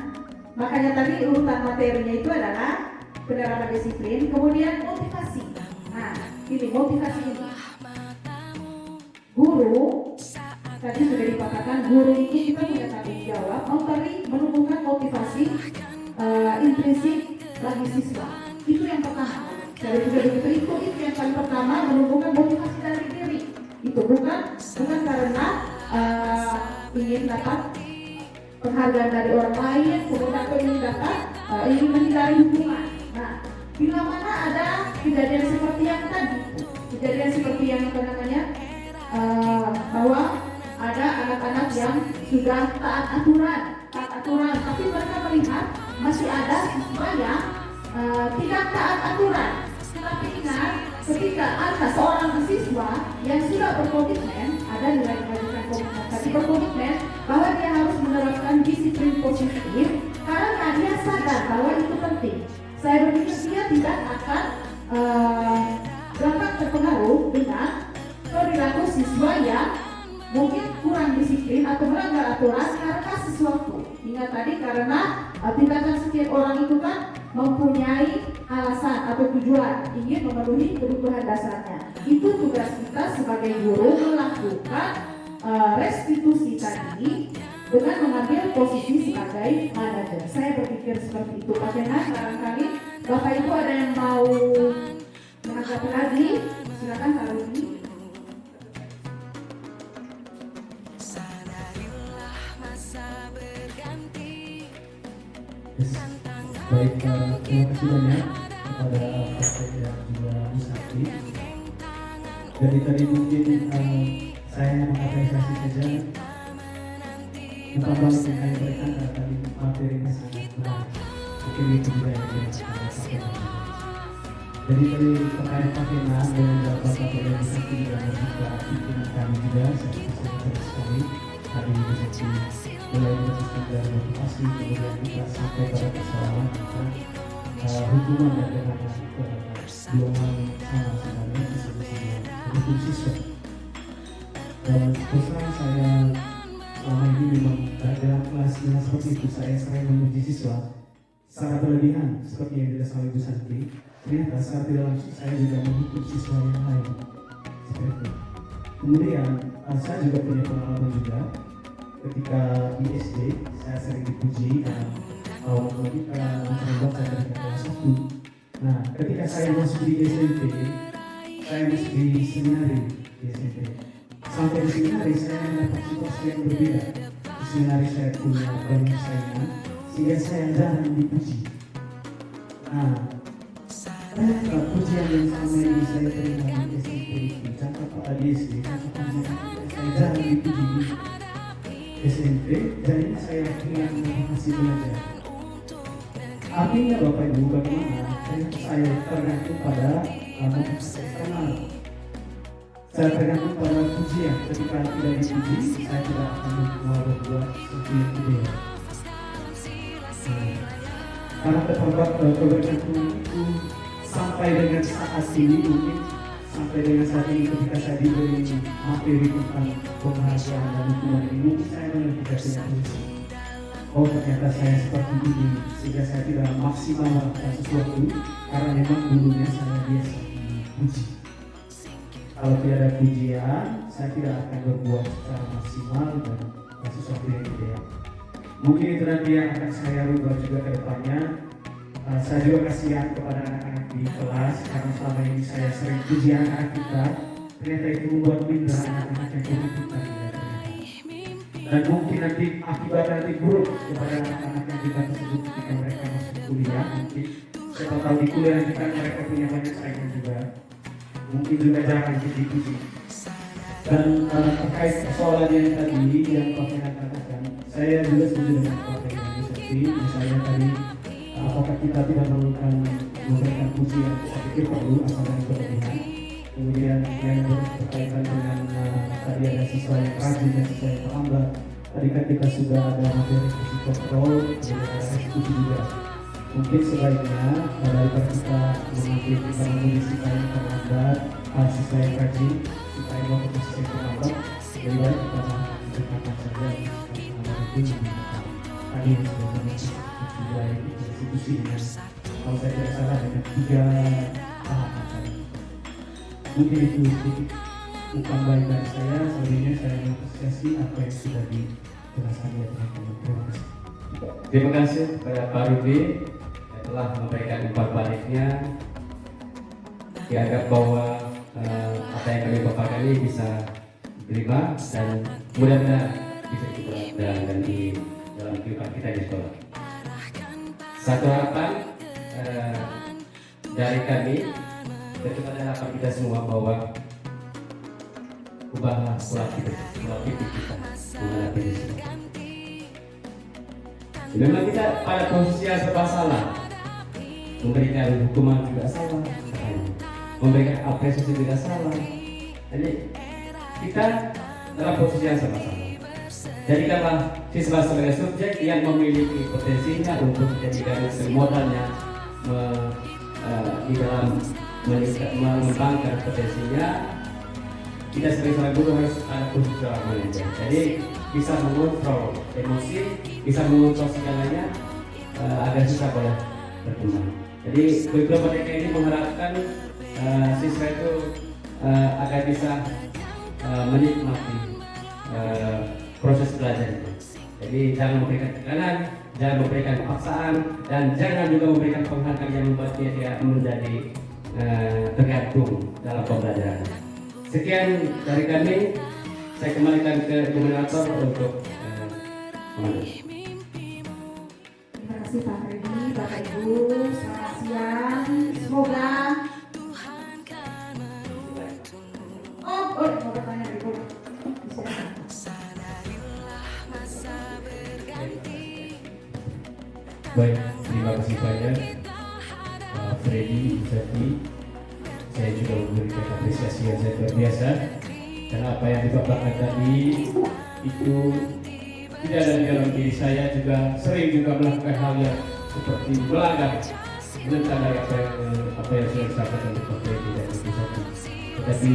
makanya tadi urutan materinya itu adalah penerapan disiplin, kemudian motivasi. Nah, ini motivasi ini. Guru tadi sudah dikatakan, guru itu kita punya tanggung jawab menumbuhkan motivasi intrinsik bagi siswa. Itu yang pertama. Dari begitu itu yang paling pertama, menumbuhkan motivasi dari diri. Itu bukan karena ingin dapat penghargaan dari orang lain, kemudian aku ingin dapat, ingin menghindari hubungan. Nah, bila mana ada kejadian seperti yang tadi, kejadian seperti yang apa namanya, bahwa ada anak-anak yang sudah taat aturan, tapi mereka melihat masih ada siswa yang tidak taat aturan. Tapi ingat, ketika ada seorang siswa yang sudah berkomitmen, ada nilai kebajikan komitmen, tapi berkomitmen bahwa dia harus menerapkan disiplin positif karena dia sadar bahwa itu penting. Saya berpikir dia tidak akan gampang terpengaruh dengan perilaku siswa yang mungkin kurang disiplin atau melanggar aturan karena sesuatu. Ingat tadi, karena tindakan setiap orang itu kan mempunyai alasan atau tujuan ingin memenuhi kebutuhan dasarnya. Itu tugas kita sebagai guru melakukan restitusi tadi dengan mengambil posisi sebagai manajer. Saya berpikir seperti itu. Bagaimana barangkali Bapak Ibu ada yang mau menanggapi lagi? Silakan Kak Rudi. Baik, terima kasih banyak kepada Pak dan juga Bu Sakti. Dari tadi mungkin saya mengapresiasi saja tentang balik yang saya berikan karena tadi materinya sangat berat. Mungkin itu juga yang dirasakan. Jadi tadi terkait Pak Fena dengan Bapak dan Bu Sakti juga membuka pimpinan kami juga, saya sangat sekali. Tadi Bu Sakti mulai menjelaskan dari motivasi, kemudian kita sampai pada persoalan tentang hubungan dan dengan dua hal yang sama sebenarnya disebut-sebut hukum siswa. Dan terus terang saya selama ini memang dalam kelas yang seperti itu saya sering memuji siswa secara berlebihan seperti yang dijelaskan oleh Bu Santi. Ternyata secara tidak langsung saya juga menghukum siswa yang lain seperti itu. Kemudian saya juga punya pengalaman juga. Ketika di SD, saya sering dipuji dan ketika membuat saya dari kelas 1. Nah, ketika saya masuk di SMP, saya masuk di seminari di SMP. Sampai di seminari saya mendapat situasi yang berbeda. Di seminari saya punya banyak saingan, sehingga saya jarang dipuji. Nah, ternyata pujian yang selama ini saya terima di SMP itu, contoh pada di SD, saya jarang dipuji di SMP, jadi saya ingin masih belajar. Artinya Bapak Ibu, bagaimana saya tergantung pada eksternal. Saya tergantung pada pujian. Ketika tidak dipuji, saya tidak akan berbuat sesuatu yang ideal. Karena kebergantungan itu sampai dengan saat ini mungkin ketika saya diberi materi tentang penghargaan dan hukuman ini, mungkin saya tidak punya posisi. Oh, ternyata saya seperti ini, sehingga saya tidak maksimal melakukan sesuatu karena memang dulunya saya biasa dipuji. Kalau tidak ada pujian, saya tidak akan berbuat secara maksimal dan sesuatu yang ideal. Mungkin itu nanti yang akan saya rubah juga ke depannya. Saya juga kasihan kepada anak-anak di kelas karena selama ini saya sering puji anak-anak kita, ternyata itu membuat minder anak-anak yang kita dan mungkin nanti akibatnya nanti buruk kepada anak-anak yang kita tersebut ketika mereka masuk kuliah. Mungkin siapa tahu di kuliah nanti kan mereka punya banyak saingan juga, mungkin juga jarang dipuji. Dan terkait persoalan yang tadi yang Pak Fena katakan, saya juga setuju dengan Pak Fena. Seperti misalnya tadi, apakah kita tidak perlukan memberikan pujian? Saya pikir perlu, asal dari berlebihan. Kemudian yang berkaitan dengan tadi ada siswa yang rajin dan siswa yang terlambat. Tadi kan kita sudah ada materi fisik kontrol, kemudian ada restitusi juga. Mungkin sebaiknya daripada kita memilih siswa yang terlambat, siswa yang rajin, siswa yang waktu siswa yang terlambat, lebih baik kita menceritakan saja mungkin tadi yang sebenarnya sudah restitusi dengan, kalau saya tidak salah dengan 3 tahapan tadi. Mungkin itu sedikit bukan baik dari saya, selebihnya saya mengapresiasi apa yang sudah dijelaskan oleh teman-teman. Terima kasih. Terima kasih kepada Pak Rudi yang telah memberikan umpan baliknya. Dianggap bahwa apa yang kami paparkan ini bisa diterima dan mudah-mudahan bisa kita dan dalam kehidupan kita di sekolah. Satu harapan dari kami dan kepada harapan kita semua bahwa ubahlah pola pikir kita menghadapi risiko. Memang kita pada posisi yang serba salah, memberikan hukuman juga salah, memberikan apresiasi juga salah. Jadi kita dalam posisi yang serba salah. Jadikanlah siswa sebagai subjek yang memiliki potensinya untuk menjadikan modalnya di dalam mengembangkan potensinya. Kita sebagai seorang guru harus ada posisi seorang manajer. Jadi bisa mengontrol emosi, bisa mengontrol segalanya agar siswa boleh berkembang. Jadi kurikulum Merdeka ini mengharapkan siswa itu agar bisa menikmati proses belajar itu. Jadi jangan memberikan tekanan, jangan memberikan paksaan, dan jangan juga memberikan penghargaan yang membuat dia menjadi tergantung dalam pembelajaran. Sekian dari kami, saya kembalikan ke moderator untuk menulis. Terima kasih Pak Freddy, Bapak Ibu, selamat siang. Semoga mau bertanya Ibu. Baik, terima kasih banyak Freddy, Zaki. Saya juga memberikan apresiasi yang sangat luar biasa karena apa yang dipaparkan tadi itu tidak ada di dalam diri saya, juga sering juga melakukan hal yang seperti melanggar menentang dari apa yang sudah disampaikan oleh Pak Freddy dan Ibu Zaki. Tetapi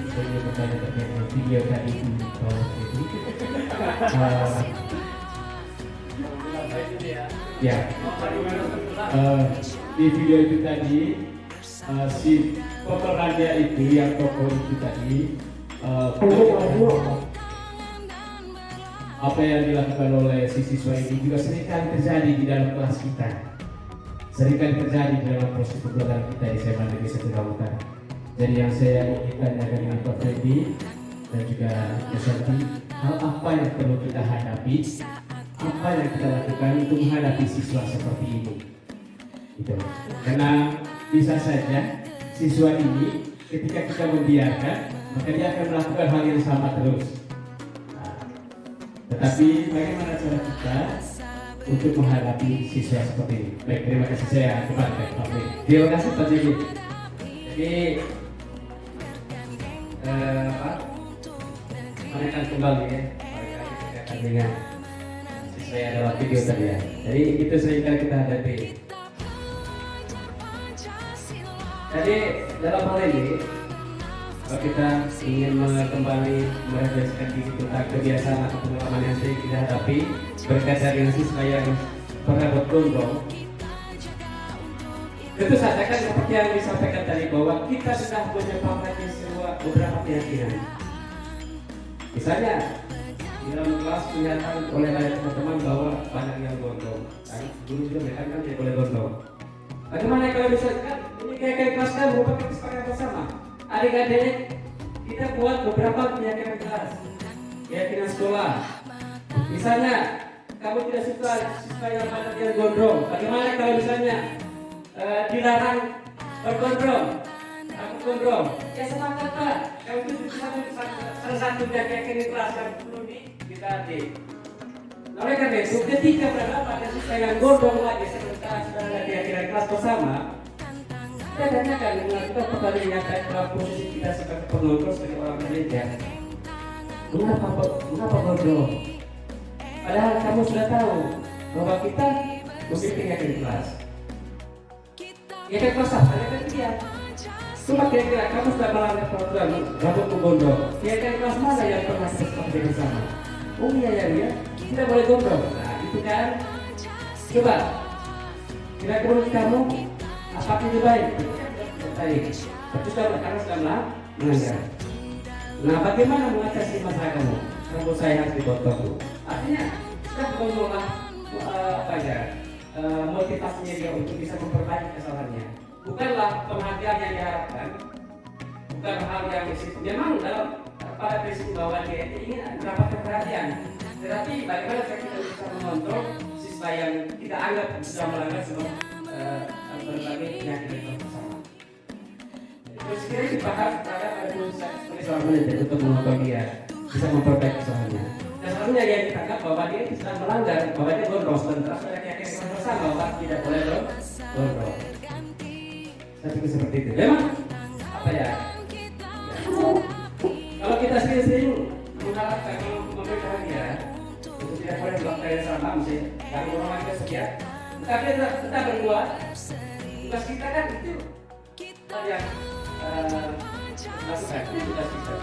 saya ingin bertanya terkait dengan video tadi itu Pak Freddy. Ya, di video itu tadi si pemerannya itu yang tokoh itu tadi apa yang dilakukan oleh si siswa ini juga seringkali terjadi di dalam kelas kita, seringkali terjadi di dalam proses pembelajaran kita di SMA Negeri 1 Kabupaten. Jadi yang saya ingin tanyakan dengan Pak Freddy dan juga Mas Santi, hal apa yang perlu kita hadapi, apa yang kita lakukan untuk menghadapi siswa seperti ini gitu. Karena bisa saja siswa ini ketika kita membiarkan, maka dia akan melakukan hal yang sama terus. Tetapi bagaimana cara kita untuk menghadapi siswa seperti ini? Baik, terima kasih, saya kembali ke Pak Freddy. Terima kasih Pak Jadi. Jadi menekan kembali ya dengan siswa yang dalam video tadi ya. Jadi itu seringkali kita hadapi. Jadi dalam hal ini kalau kita ingin kembali merefleksikan diri tentang kebiasaan atau pengalaman yang sering kita hadapi berkaitan dengan siswa yang pernah bergondong, tentu saja kan seperti yang disampaikan tadi bahwa kita sudah menyepakati beberapa keyakinan. Misalnya di dalam kelas kelihatan oleh banyak teman-teman bahwa banyak yang gondong, kan guru juga mereka kan tidak boleh gondong. Bagaimana kalau misalkan ini kayak kelas kan merupakan kesepakatan bersama adik-adik, kita buat beberapa keyakinan kelas, keyakinan sekolah. Misalnya kamu tidak suka siswa yang banyak yang gondrong, bagaimana kalau misalnya dilarang bergondrong, aku gondrong, ya semangat Pak. Kalau itu salah satu keyakinan kelas yang perlu ditaati. Oleh karena itu, ketika berada pada siswa yang gondrong lagi sementara sudah ada keyakinan kelas bersama, kita tanyakan mengapa kembali menyampaikan dalam posisi kita sebagai pengontrol, sebagai orang manajer. Mengapa gondrong? Padahal kamu sudah tahu bahwa kita memiliki keyakinan kelas. Keyakinan kelas apa? Keyakinan dia. Cuma kira-kira kamu sudah melanggar peraturan rambutmu gondrong. Keyakinan kelas mana yang pernah kita seperti bersama? Oh iya ya, tidak boleh gondrong. Nah itu kan. Coba kira-kira menurut kamu apakah itu baik? Baik. Tapi karena sudah melanggar. Nah bagaimana mengatasi masalah kamu? Rambut saya harus dipotong. Artinya kita bukan menolak motivasinya dia untuk bisa memperbaiki kesalahannya. Bukanlah penghargaan yang diharapkan, bukan hal yang memang dalam pada prinsip bahwa dia ingin mendapatkan perhatian. Tetapi bagaimana kita bisa mengontrol siswa yang kita anggap sudah melanggar semua berbagai penyakit bersama. Terus kira dibahas terhadap ada tulisan sebagai menit untuk mengontrol dia, bisa memperbaiki kesalahannya. Dan selalunya dia ditangkap bahwa dia sedang melanggar, bahwa dia gondrong, sementara sudah keyakinan bersama bahwa tidak boleh gondrong. Saya pikir seperti itu. Memang apa ya? Kalau kita sering-sering mengharapkan memberikan dia, itu tidak boleh melakukan yang salah sih. Kalau orang kita setia, tapi kita berdua, tugas kita kan itu yang lakukan itu tugas kita.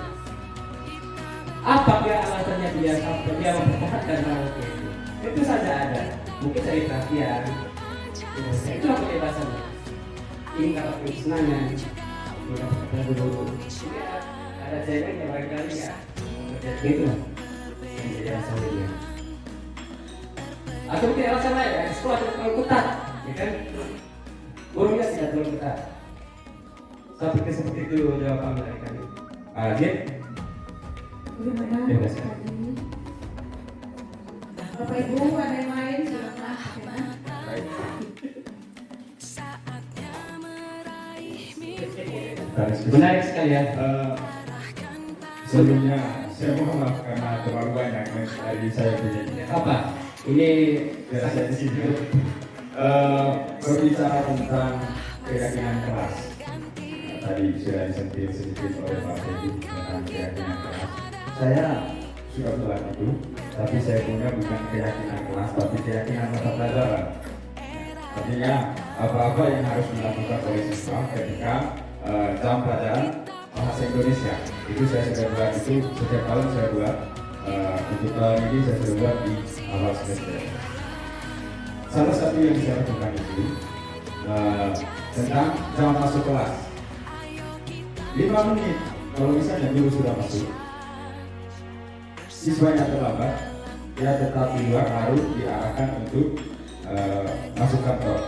Apabila alasannya dia mempertahankan hal itu saja ada. Mungkin dari perhatian, itulah kebebasannya. Ini kalau kesenangan, kita dulu. Ada cewek yang barangkali ya, gitu lah. Yang jadi alasan dia. Atau mungkin alasan lain, ya, sekolah tidak terlalu ketat, ya kan? Gurunya tidak terlalu ketat. Saya pikir seperti itu jawaban dari kami. Jin? Bagaimana Bebas, ya. tadi? Bapak Ibu ada yang lain silakan. Baik. Menarik sekali ya. Sebelumnya saya mohon maaf karena terlalu banyak yang tadi saya punya. Apa? Ini Biar saya di sini berbicara tentang keyakinan keras. Tadi sudah disentil sedikit oleh Pak Teddy tentang keyakinan keras. Saya sudah bilang itu, tapi saya punya bukan keyakinan keras, tapi keyakinan mata pelajaran. Artinya apa-apa yang harus dilakukan oleh siswa ketika jam pelajaran bahasa Indonesia itu saya sudah buat, itu setiap tahun saya buat. Untuk tahun ini saya sudah buat di awal semester. Salah satu yang saya lakukan itu tentang jam masuk kelas 5 menit. Kalau misalnya guru sudah masuk, siswanya terlambat, dia tetap di luar, harus diarahkan untuk masuk kantor,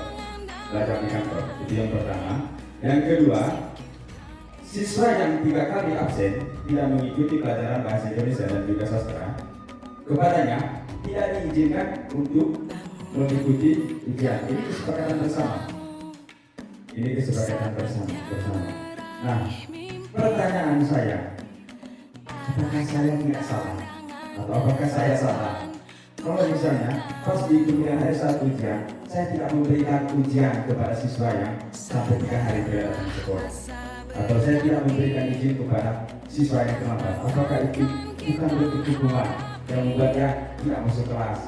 belajar di kantor. Itu yang pertama. Yang kedua, siswa yang 3 kali absen tidak mengikuti pelajaran bahasa Indonesia dan juga sastra, kepadanya tidak diizinkan untuk mengikuti ujian. Ini kesepakatan bersama. Ini kesepakatan bersama. Nah, pertanyaan saya, apakah saya tidak salah atau apakah saya salah? Kalau misalnya pas di kemudian hari saat ujian, saya tidak memberikan ujian kepada siswa yang sampai 3 hari tidak datang ke sekolah, atau saya tidak memberikan izin kepada siswa yang terlambat, apakah itu bukan bentuk hukuman yang membuat dia tidak masuk kelas,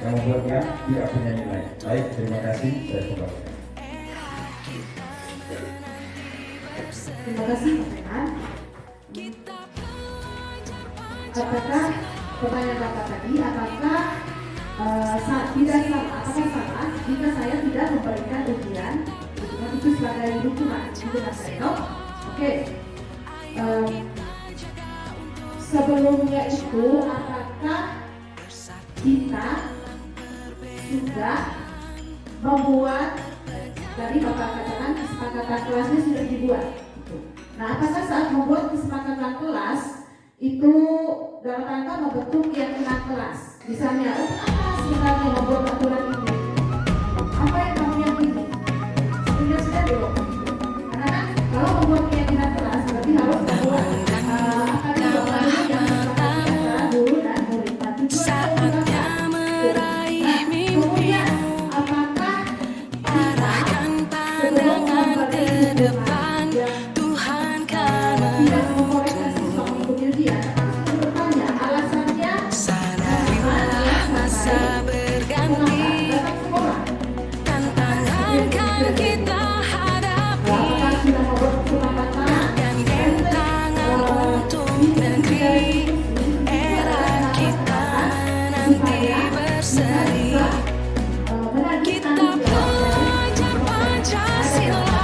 yang membuat dia tidak punya nilai? Baik, terima kasih, saya kembali. Terima kasih Pak Rehan. Apakah pertanyaan Bapak tadi, apakah tidak salah, apakah salah jika saya tidak memberikan ujian itu sebagai hukuman? Itu Mas Reno. Oke. Sebelumnya itu, apakah kita sudah membuat, tadi Bapak katakan kesepakatan kelasnya sudah dibuat. Nah, apakah saat membuat kesepakatan kelas itu dalam rangka membentuk keyakinan kelas? Misalnya, apa sebenarnya membuat aturan ini? Apa yang kamu yakini? Sebenarnya sudah belum. Karena kan kalau membuat keyakinan kelas berarti harus membuat apa yang disepakati antara guru dan murid. Nah, Saatnya meraih kemudian apakah Arahkan pandangan ke depan, Tuhan kan tidak membolehkan siswa mengikuti ujian? Bertanya alasannya. Sadarilah masa berganti, tantangan kan kita hadapi, dan rintangan untuk negeri, era kita nanti berseri. Kita pelajar Pancasila,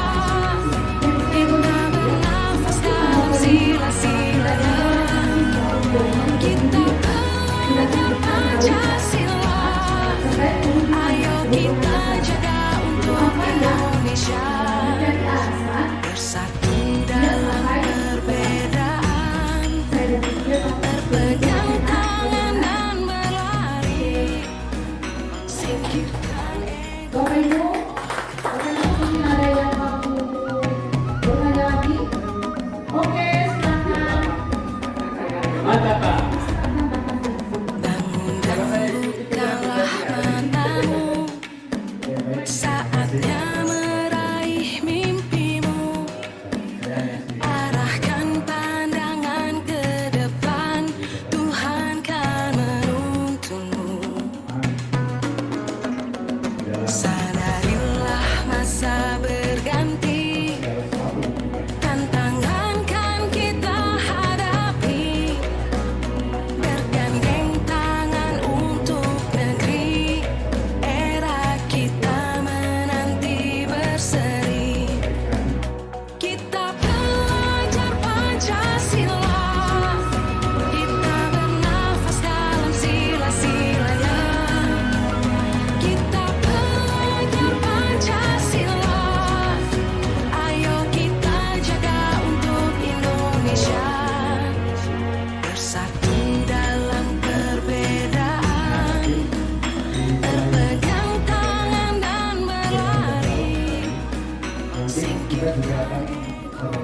nanti kita juga akan berbicara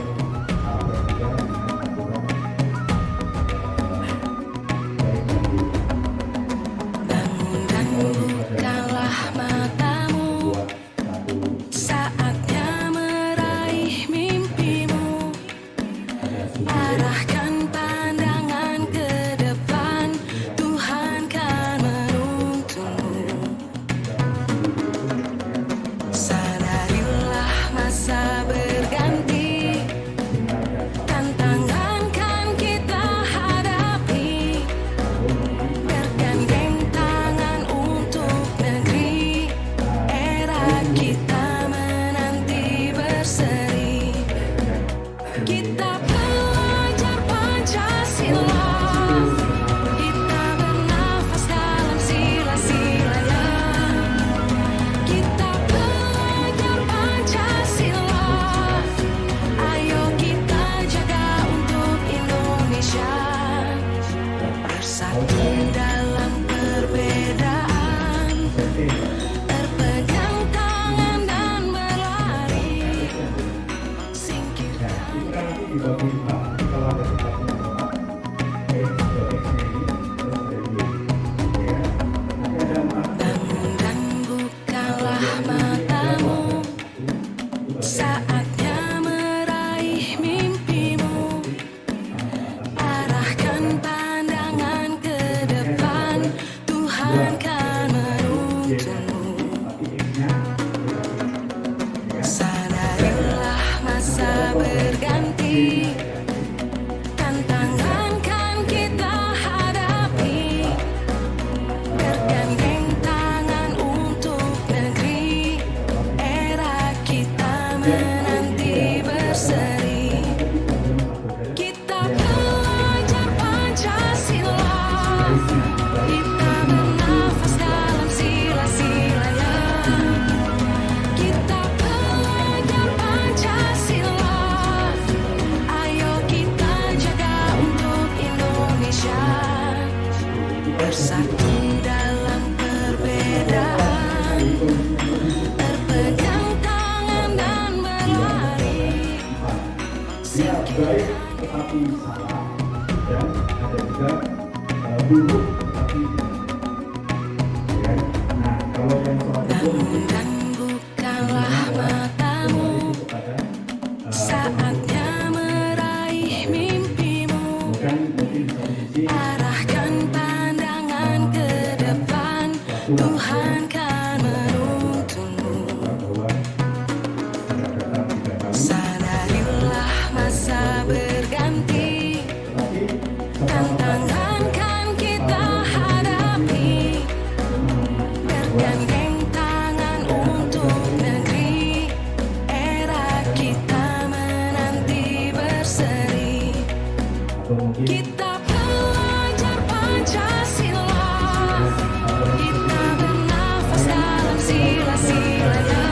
dengan aturan baik nanti Bangun dan bukalah matamu, buat satu saatnya meraih mimpimu. ada suku Arahkan pandangan ke depan, Tuhan kan menuntunmu. Sadarilah masa berganti, tantangan kan kita hadapi. Bergandeng tangan untuk negeri, era kita menanti berseri. Kita pelajar Pancasila, kita bernafas dalam sila-silanya. Kita pelajar Pancasila, ayo kita jaga untuk Indonesia. Bersatu dalam perbedaan, berpegang tangan dan berlari. Singkirkan itu kan nanti dibagi empat. Jadi kalau ada tempatnya empat, X ini terus ada Y, ya. Nanti ada empat. bangun dan bukalah matamu, saatnya meraih mimpimu. Arahkan pandangan ke depan, Tuhan kan menuntunmu. Tapi X-nya Sadarilah masa berganti, tantangan kan kita hadapi. Bergandeng tangan untuk negeri, era kita menanti berseri. Kita pelajar Pancasila, kita bernafas dalam sila-silanya. Kita pelajar Pancasila, ayo kita jaga untuk Indonesia. Bersatu dalam perbedaan, berpegang tangan dan berlari. dia baik tetapi salah, dan ada juga buruk tetapi ya. Nah, kalau yang soal itu Bangun dan bukalah matamu, kepada saatnya meraih mimpimu. bukan mungkin di satu sisi Arahkan pandangan ke depan, Tuhan kan menuntunmu. bahwa pendekatan tidak kami, Sadarilah masa berganti, tapi tantangan kan kita hadapi. Bergandeng tangan untuk negeri, era kita menanti berseri. atau mungkin Kita pelajar Pancasila, kita bernafas dalam sila-silanya.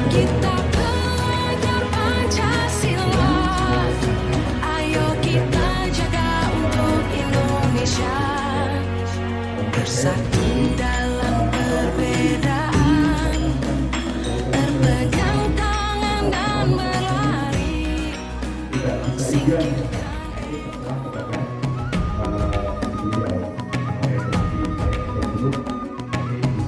Kita pelajar Pancasila, ayo kita jaga untuk Indonesia. Bersatu dalam perbedaan, berpegang tangan dan berlari. tidak bisa juga itu terserah kepada beliau apa yang nanti berbulu nanti bisa tapi kalau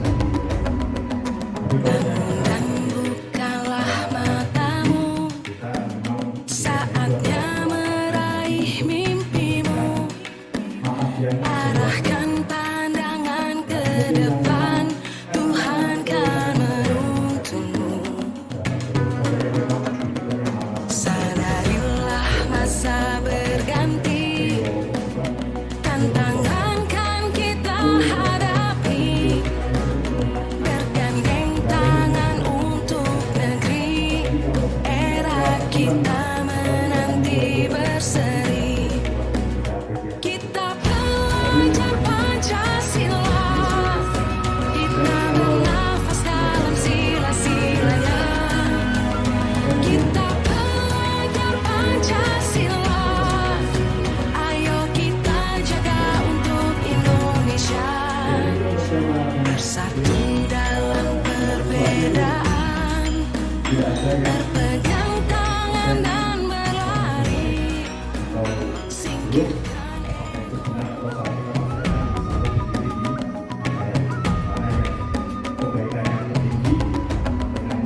Dan bukalah matamu, kita memang saatnya meraih mimpimu. maaf yang Arahkan pandangan ke depan, Tuhan kan menuntunmu. Sadarilah masa berganti, tantangan kan kita hadapi. Bergandeng tangan untuk negeri, era kita menanti berseri. Kita pelajar Pancasila, kita bernafas dalam sila-silanya. Kita pelajar Pancasila, ayo kita jaga untuk Indonesia. Bersatu dalam perbedaan, berpegang tangan dan berlari. Atau belum, apakah itu benar atau salah, kita pasti akan selalu berdiri di mana yang kebaikan yang tertinggi dengan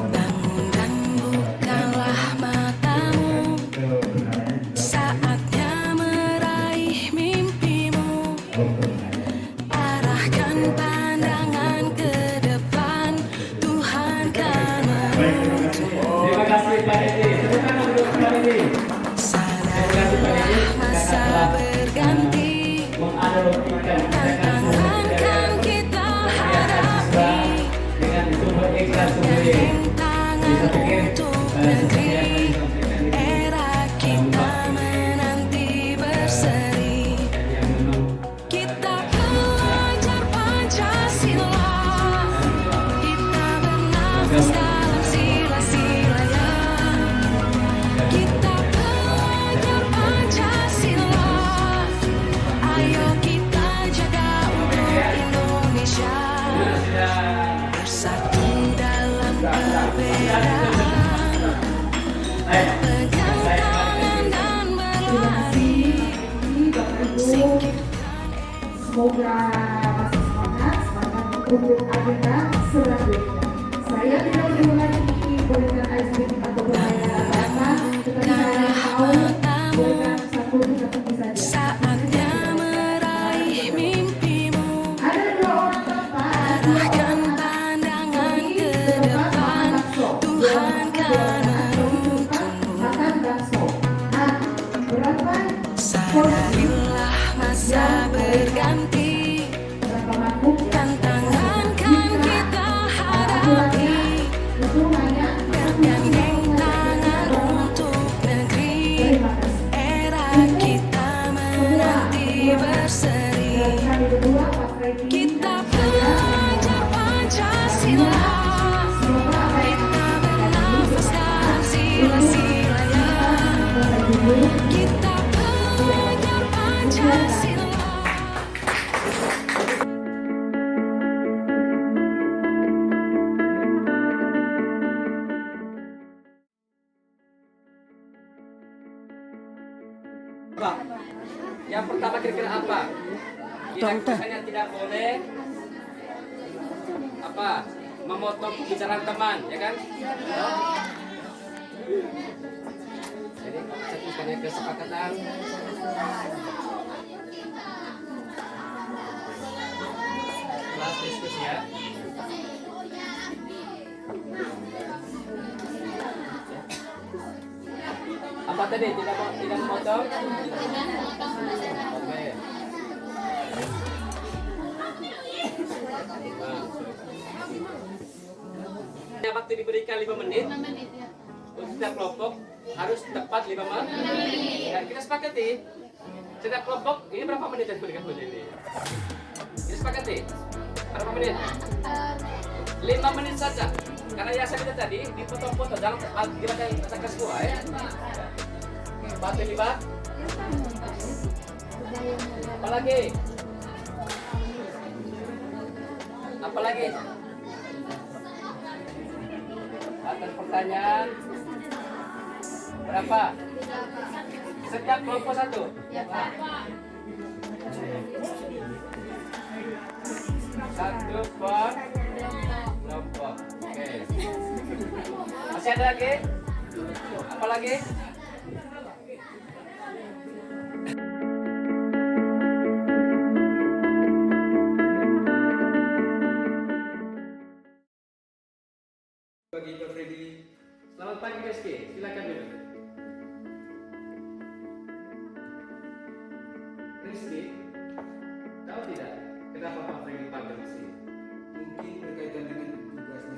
Bangun dan bukalah matamu, kebenarannya juga saatnya meraih mimpimu. Arahkan pandangan ke depan, Tuhan kan menuntun. Terima kasih Pak Didi. Tepuk tangan untuk Pak Didi. Sadarilah masa berganti, Menganalogikan tantangan kan kita hadapi. dengan sumber ikhlas sumber Gandeng tangan Saya pikir untuk seperti yang negeri, tadi disampaikan itu era kita menanti berseri. yang memang Kita pelajar Pancasila, kita bernafas dalam sila-silanya. Kita pelajar Pancasila, ayo kita jaga untuk Indonesia. Bersatu dalam perbedaan, pegang tangan dan Terima berlari. kasih Bapak Ibu. Semoga masih semangat untuk agenda selanjutnya. Saya tidak perlu lagi berikan icebreaking atau pertanyaan apa, tetapi saya mau berikan satu tetapi saja. Saatnya meraih mimpimu, Ada dua orang bapak, arahkan pandangan ke depan, Tuhan kan menuntunmu. makan bakso. Ah, berapa? Sadarilah masa berganti, Berapa mangkuk? tantangan kan kita hadapi. Itu hanya Bergandeng tangan untuk negeri, terima kasih. era kita menanti berseri. Dan kami berdua, Pak Freddy, Kita pelajar Pancasila, semoga apa yang kita bernafas dalam sila-silanya. Kita pelajar Pancasila. Pak, yang pertama kira-kira apa? Dilakukannya tidak boleh apa? Memotong pembicaraan teman, ya kan? Jadi sertifikatnya kesepakatan. Kelas diskusi ya. Apa tadi? Tidak memotong? Oke. Nah, waktu diberikan 5 menit. Untuk setiap kelompok harus tepat 5 menit. Ya, kita sepakati. Setiap kelompok ini berapa menit yang diberikan menit ini? Kita sepakati. Berapa menit? 5 menit saja. Karena yang saya minta tadi dipotong-potong, jangan kita semua ya. Batu libat. Apalagi? Apalagi? Atas pertanyaan berapa? Setiap kelompok satu. Satu per kelompok. Oke. Masih ada lagi? Apa lagi? Bagi Pak Freddy. Selamat pagi Rizky, silakan dulu. Rizky, tahu tidak kenapa Pak Freddy panggil di sini? Mungkin berkaitan dengan tugasnya.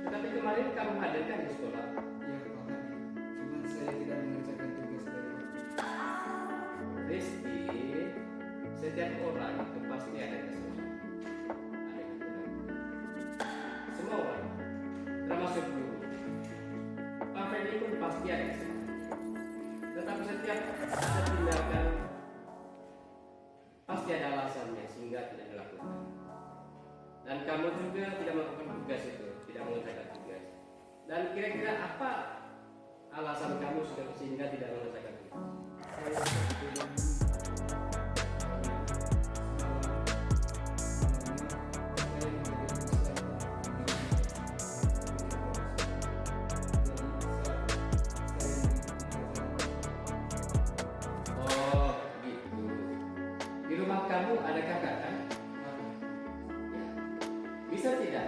Tetapi kemarin kamu hadirkan di sekolah. Ya, Pak Hadi. Cuman saya tidak mengerjakan tugas dari Rizky, setiap orang itu pasti ada kesalahan. Ada kekurangan. Semua orang, termasuk guru. Pak Freddy pun pasti ada kesalahan. Tetapi setiap ada tindakan pasti ada alasannya sehingga tidak dilakukan. Dan kamu juga tidak melakukan tugas itu, tidak mengerjakan tugas. Dan kira-kira apa alasan kamu sehingga tidak mengerjakan itu? Saya kebetulan Oh, gitu. Di rumah kamu ada kakak kan? Ya. Bisa tidak?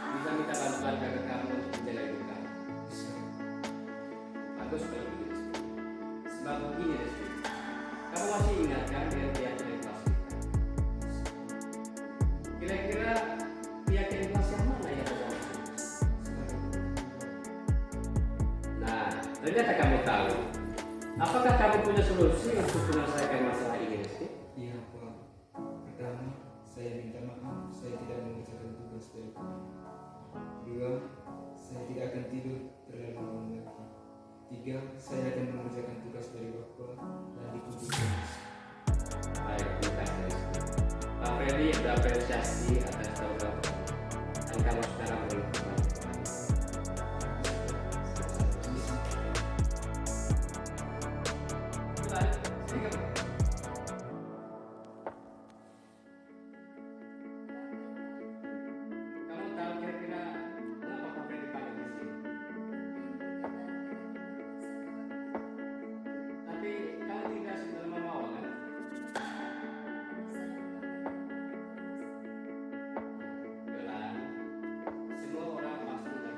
Bisa minta bantuan kakak kamu untuk menjaga ibu kamu. Bagus kalau begitu. Sebab begini Rizky, kamu masih ingat kan dengan keyakinan kelas kita? Kira-kira keyakinan kelas yang mana yang kamu maksud? Nah, ternyata kamu tahu. Apakah kamu punya solusi untuk menyelesaikan masalah ini, Rizky? Iya Pak. Pertama, saya minta maaf saya tidak mengerjakan tugas dari Pak. Dua, saya tidak akan tidur terlalu malam lagi. Tiga, saya akan mengerjakan tugas dari Bapak dan dituntut terus. Baik, terima kasih Rizky. Pak Freddy berapresiasi atas tanggung kamu. Dan kamu sekarang boleh kembali ke rumah. Silakan, silakan. Kamu tahu kira-kira kenapa Pak Freddy panggil di sini? Tapi kamu tidak sudah membawa kan? Gelar, semua orang pasti pernah.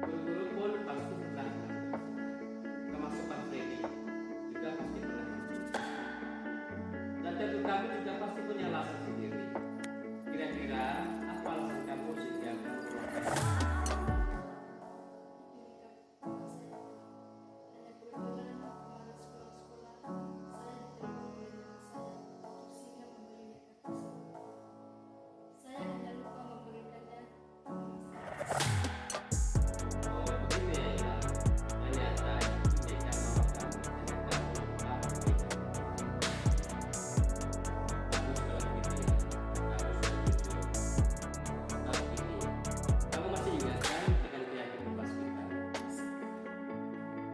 Guru-guru pun pasti pernah. Termasuk Pak Freddy juga pasti pernah. Dan tentu kami juga pasti punya alasan sendiri. Kira-kira apa alasan kamu sehingga kamu melakukan? Oh, begini ya. Ternyata itu mereka mau kamu. Ternyata kamu lupa mereka. Bagus kalau begitu ya. Bagus kalau begitu. Tapi ini, kamu masih ingat kan dengan keyakinan kelas kita?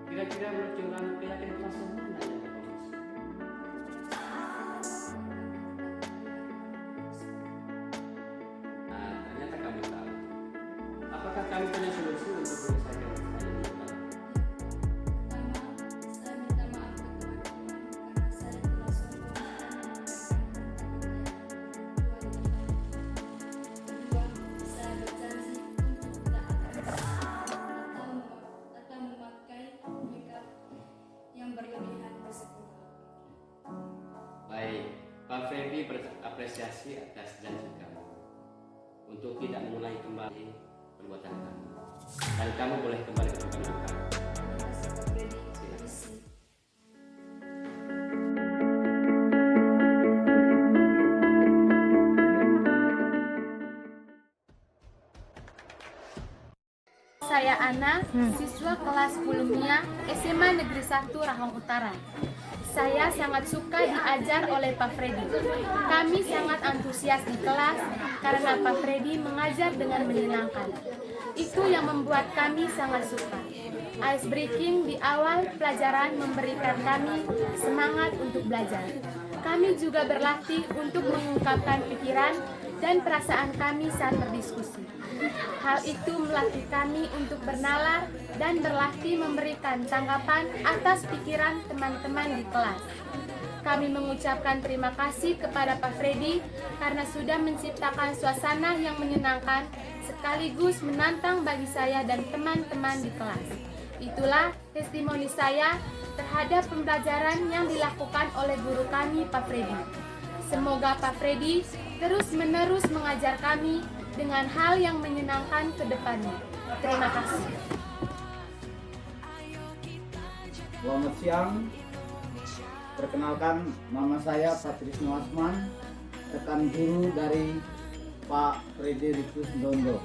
Kira-kira menurut jumlah keyakinan kelas yang mana yang kamu maksud? Nah, ternyata kamu tahu. Apakah kami punya solusi untuk menyelesaikan masalah ini? Pak? Saya minta maaf ke teman-teman karena saya telah sombong Kedua, saya berjanji untuk tidak akan atau memakai makeup yang berlebihan di sekolah. Baik, Pak Freddy berapresiasi atas janji kamu untuk tidak mengulangi kembali perbuatan kamu. Dan kamu boleh kembali ke tempat duduk kamu. Terima kasih Pak Freddy. Permisi. Saya Ana, siswa kelas Pulumia SMA Negeri 1 Rahong Utara. Saya sangat suka diajar oleh Pak Freddy. Kami sangat antusias di kelas karena Pak Freddy mengajar dengan menyenangkan. Itu yang membuat kami sangat suka. Ice breaking di awal pelajaran memberikan kami semangat untuk belajar. Kami juga berlatih untuk mengungkapkan pikiran dan perasaan kami saat berdiskusi. Hal itu melatih kami untuk bernalar dan berlatih memberikan tanggapan atas pikiran teman-teman di kelas. Kami mengucapkan terima kasih kepada Pak Freddy karena sudah menciptakan suasana yang menyenangkan sekaligus menantang bagi saya dan teman-teman di kelas. Itulah testimoni saya terhadap pembelajaran yang dilakukan oleh guru kami Pak Freddy. Semoga Pak Freddy terus-menerus mengajar kami dengan hal yang menyenangkan ke depannya. Terima kasih. Selamat siang. Perkenalkan, nama saya Patrisno Asman, rekan guru dari Pak Freddy Rikus Ndondo.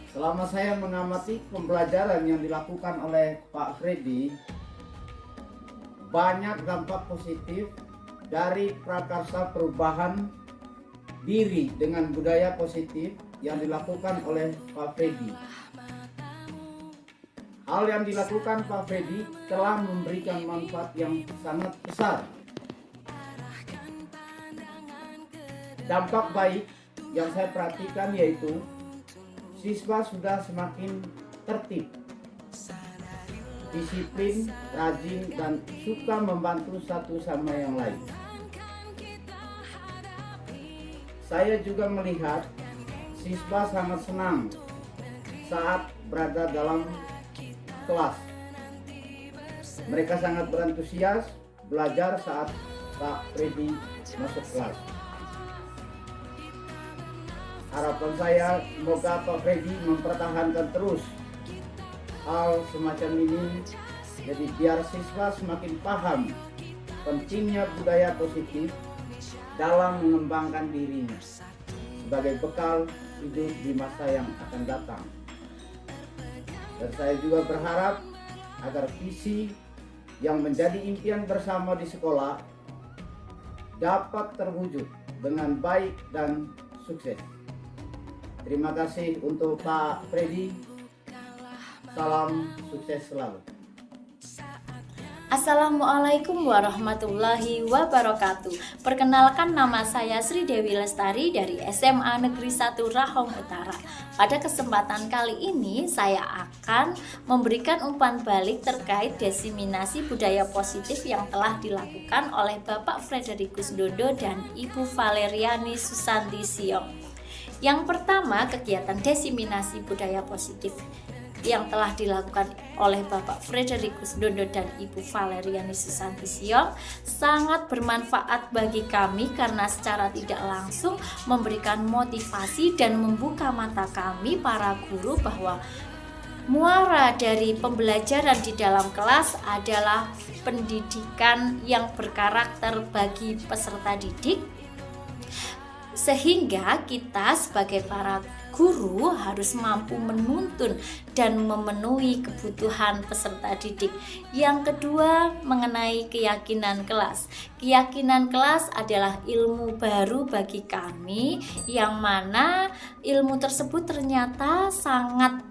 Selama saya mengamati pembelajaran yang dilakukan oleh Pak Freddy, banyak dampak positif dari prakarsa perubahan diri dengan budaya positif yang dilakukan oleh Pak Freddy. Hal yang dilakukan Pak Freddy telah memberikan manfaat yang sangat besar. Dampak baik yang saya perhatikan yaitu siswa sudah semakin tertib, disiplin, rajin, dan suka membantu satu sama yang lain. Saya juga melihat siswa sangat senang saat berada dalam kelas. Mereka sangat berantusias belajar saat Pak Freddy masuk kelas. Harapan saya semoga Pak Freddy mempertahankan terus hal semacam ini, jadi biar siswa semakin paham pentingnya budaya positif dalam mengembangkan dirinya sebagai bekal hidup di masa yang akan datang. Dan saya juga berharap agar visi yang menjadi impian bersama di sekolah dapat terwujud dengan baik dan sukses. Terima kasih untuk Pak Freddy. Salam sukses selalu. Assalamualaikum warahmatullahi wabarakatuh. Perkenalkan, nama saya Sri Dewi Lestari dari SMA Negeri 1 Rahong Utara. Pada kesempatan kali ini saya akan memberikan umpan balik terkait diseminasi budaya positif yang telah dilakukan oleh Bapak Frederikus Dondo dan Ibu Valeriani Susanti Siong. Yang pertama, kegiatan diseminasi budaya positif yang telah dilakukan oleh Bapak Frederikus Dondo dan Ibu Valeriani Susanti Siong sangat bermanfaat bagi kami karena secara tidak langsung memberikan motivasi dan membuka mata kami para guru bahwa muara dari pembelajaran di dalam kelas adalah pendidikan yang berkarakter bagi peserta didik, sehingga kita sebagai para guru harus mampu menuntun dan memenuhi kebutuhan peserta didik. Yang kedua, mengenai keyakinan kelas. Keyakinan kelas adalah ilmu baru bagi kami, yang mana ilmu tersebut ternyata sangat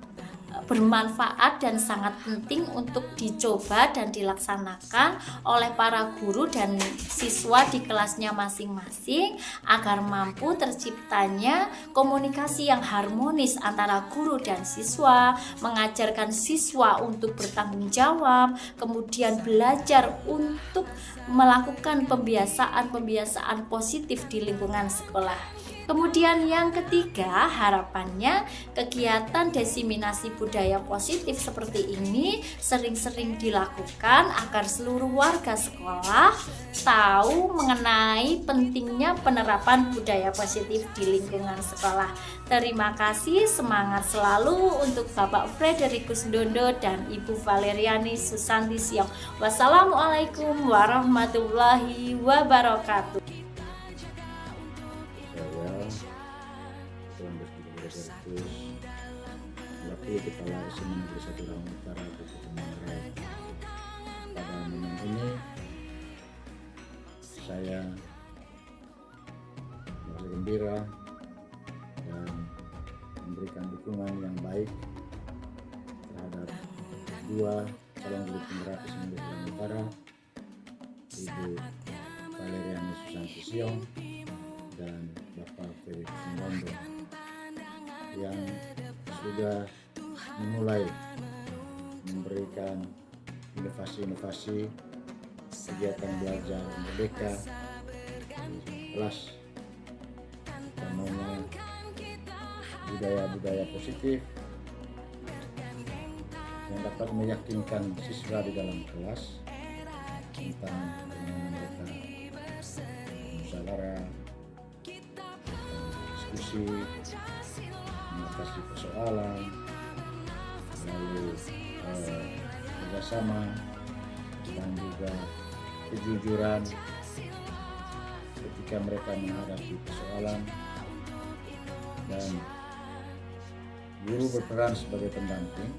bermanfaat dan sangat penting untuk dicoba dan dilaksanakan oleh para guru dan siswa di kelasnya masing-masing agar mampu terciptanya komunikasi yang harmonis antara guru dan siswa, mengajarkan siswa untuk bertanggung jawab, kemudian belajar untuk melakukan pembiasaan positif di lingkungan sekolah. Kemudian yang ketiga, harapannya kegiatan diseminasi budaya positif seperti ini sering-sering dilakukan agar seluruh warga sekolah tahu mengenai pentingnya penerapan budaya positif di lingkungan sekolah. Terima kasih, semangat selalu untuk Bapak Frederikus Dondo dan Ibu Valeriani Susanti Siong. Wassalamualaikum warahmatullahi wabarakatuh. Kepala SMA Negeri 1 Rahong Utara Kabupaten Manggarai. Pada momen ini saya merasa gembira dan memberikan dukungan yang baik terhadap dua calon guru penggerak SMA Negeri Rahong Utara, Ibu Valeriani Susanti Siong dan Bapak Frederikus Dondo, yang sudah memulai memberikan inovasi-inovasi kegiatan belajar merdeka di kelas, utamanya budaya-budaya positif yang dapat meyakinkan siswa di dalam kelas tentang bagaimana mereka musyawarah, diskusi, mengatasi persoalan, lalu kerjasama dan juga kejujuran ketika mereka menghadapi persoalan, dan guru berperan sebagai pendamping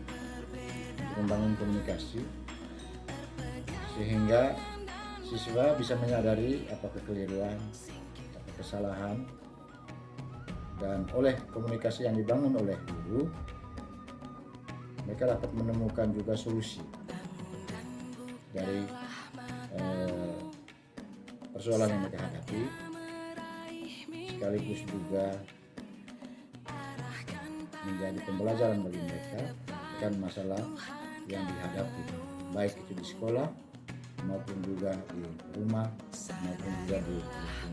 untuk membangun komunikasi sehingga siswa bisa menyadari apa kekeliruan, apa kesalahan Dan oleh komunikasi yang dibangun oleh guru, mereka dapat menemukan juga solusi dari persoalan yang mereka hadapi, sekaligus juga menjadi pembelajaran bagi mereka akan masalah yang dihadapi, baik itu di sekolah maupun juga di rumah maupun juga di lingkungan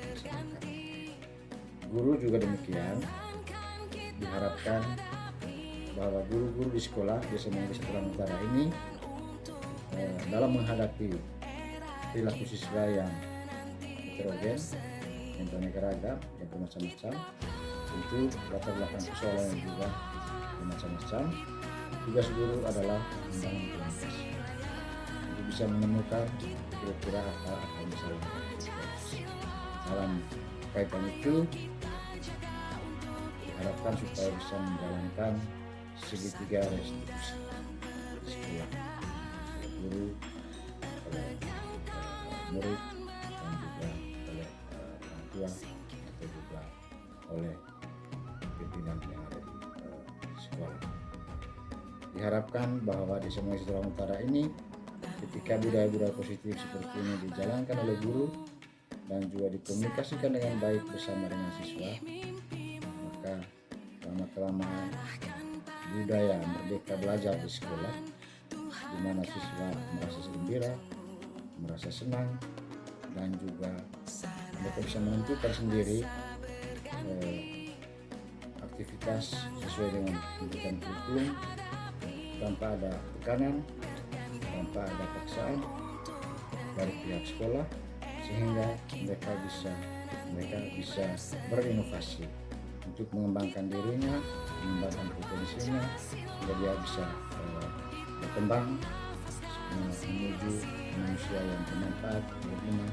masyarakat. Guru juga demikian, diharapkan bahwa guru-guru di sekolah di SMA Negeri 1 Ranggung Utara ini dalam menghadapi perilaku siswa yang heterogen, yang beraneka ragam, yang bermacam-macam, tentu latar belakang persoalan yang juga bermacam-macam. Tugas guru adalah membangun komunikasi untuk bisa menemukan kira-kira apa yang bisa dilakukan. Dalam kaitan itu diharapkan supaya bisa menjalankan segitiga restitusi di sekolah, oleh guru, oleh murid, dan juga oleh orang tua atau juga oleh pimpinan yang ada di sekolah. Diharapkan bahwa di SMA Negeri 1 Ranggung Utara ini, ketika budaya-budaya positif seperti ini dijalankan oleh guru dan juga dikomunikasikan dengan baik bersama dengan siswa, maka lama-kelamaan budaya merdeka belajar di sekolah, di mana siswa merasa gembira, merasa senang, dan juga mereka bisa menentukan sendiri aktivitas sesuai dengan tuntutan kurikulum, tanpa ada tekanan, tanpa ada paksaan dari pihak sekolah, sehingga mereka bisa berinovasi untuk mengembangkan dirinya, mengembangkan potensinya, sehingga dia bisa berkembang menuju manusia yang bermanfaat, berguna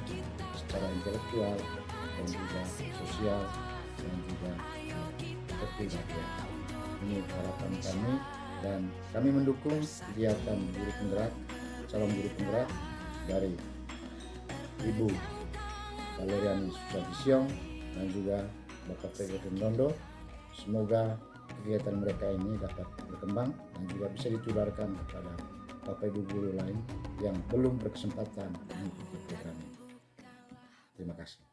secara intelektual dan juga sosial dan juga kepribadian. Ini harapan kami, dan kami mendukung kegiatan guru penggerak, calon guru penggerak dari Ibu Valeriani Susanti dan juga Bapak Frederick Dondo. Semoga kegiatan mereka ini dapat berkembang dan juga bisa ditularkan kepada Bapak Ibu guru lain yang belum berkesempatan mengikuti program ini. Terima kasih.